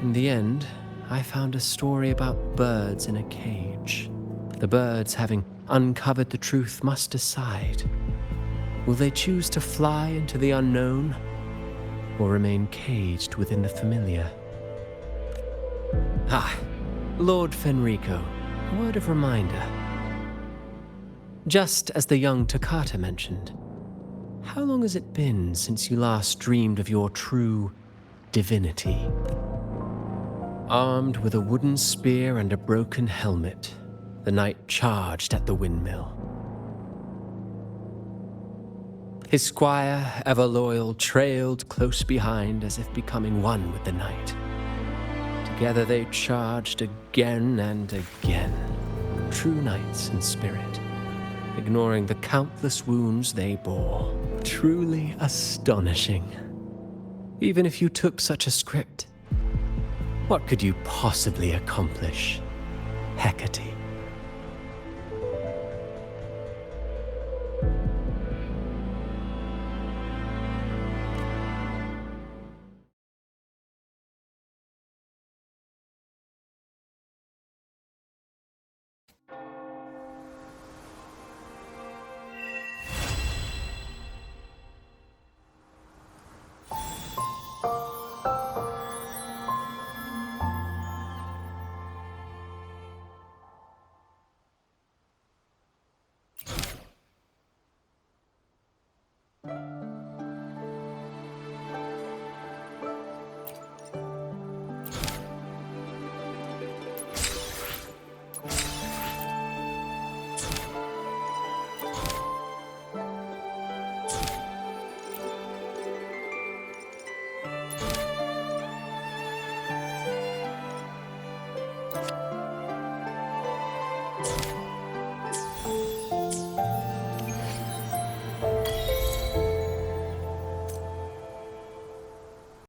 In the end, I found a story about birds in a cage. The birds, having uncovered the truth, must decide. Will they choose to fly into the unknown, or remain caged within the familiar? Ah, Lord Fenrico, a word of reminder. Just as the young Toccata mentioned, how long has it been since you last dreamed of your true divinity? Armed with a wooden spear and a broken helmet, the knight charged at the windmill. His squire, ever loyal, trailed close behind as if becoming one with the knight. Together they charged again and again, true knights in spirit, ignoring the countless wounds they bore. Truly astonishing. Even if you took such a script, what could you possibly accomplish, Hecate?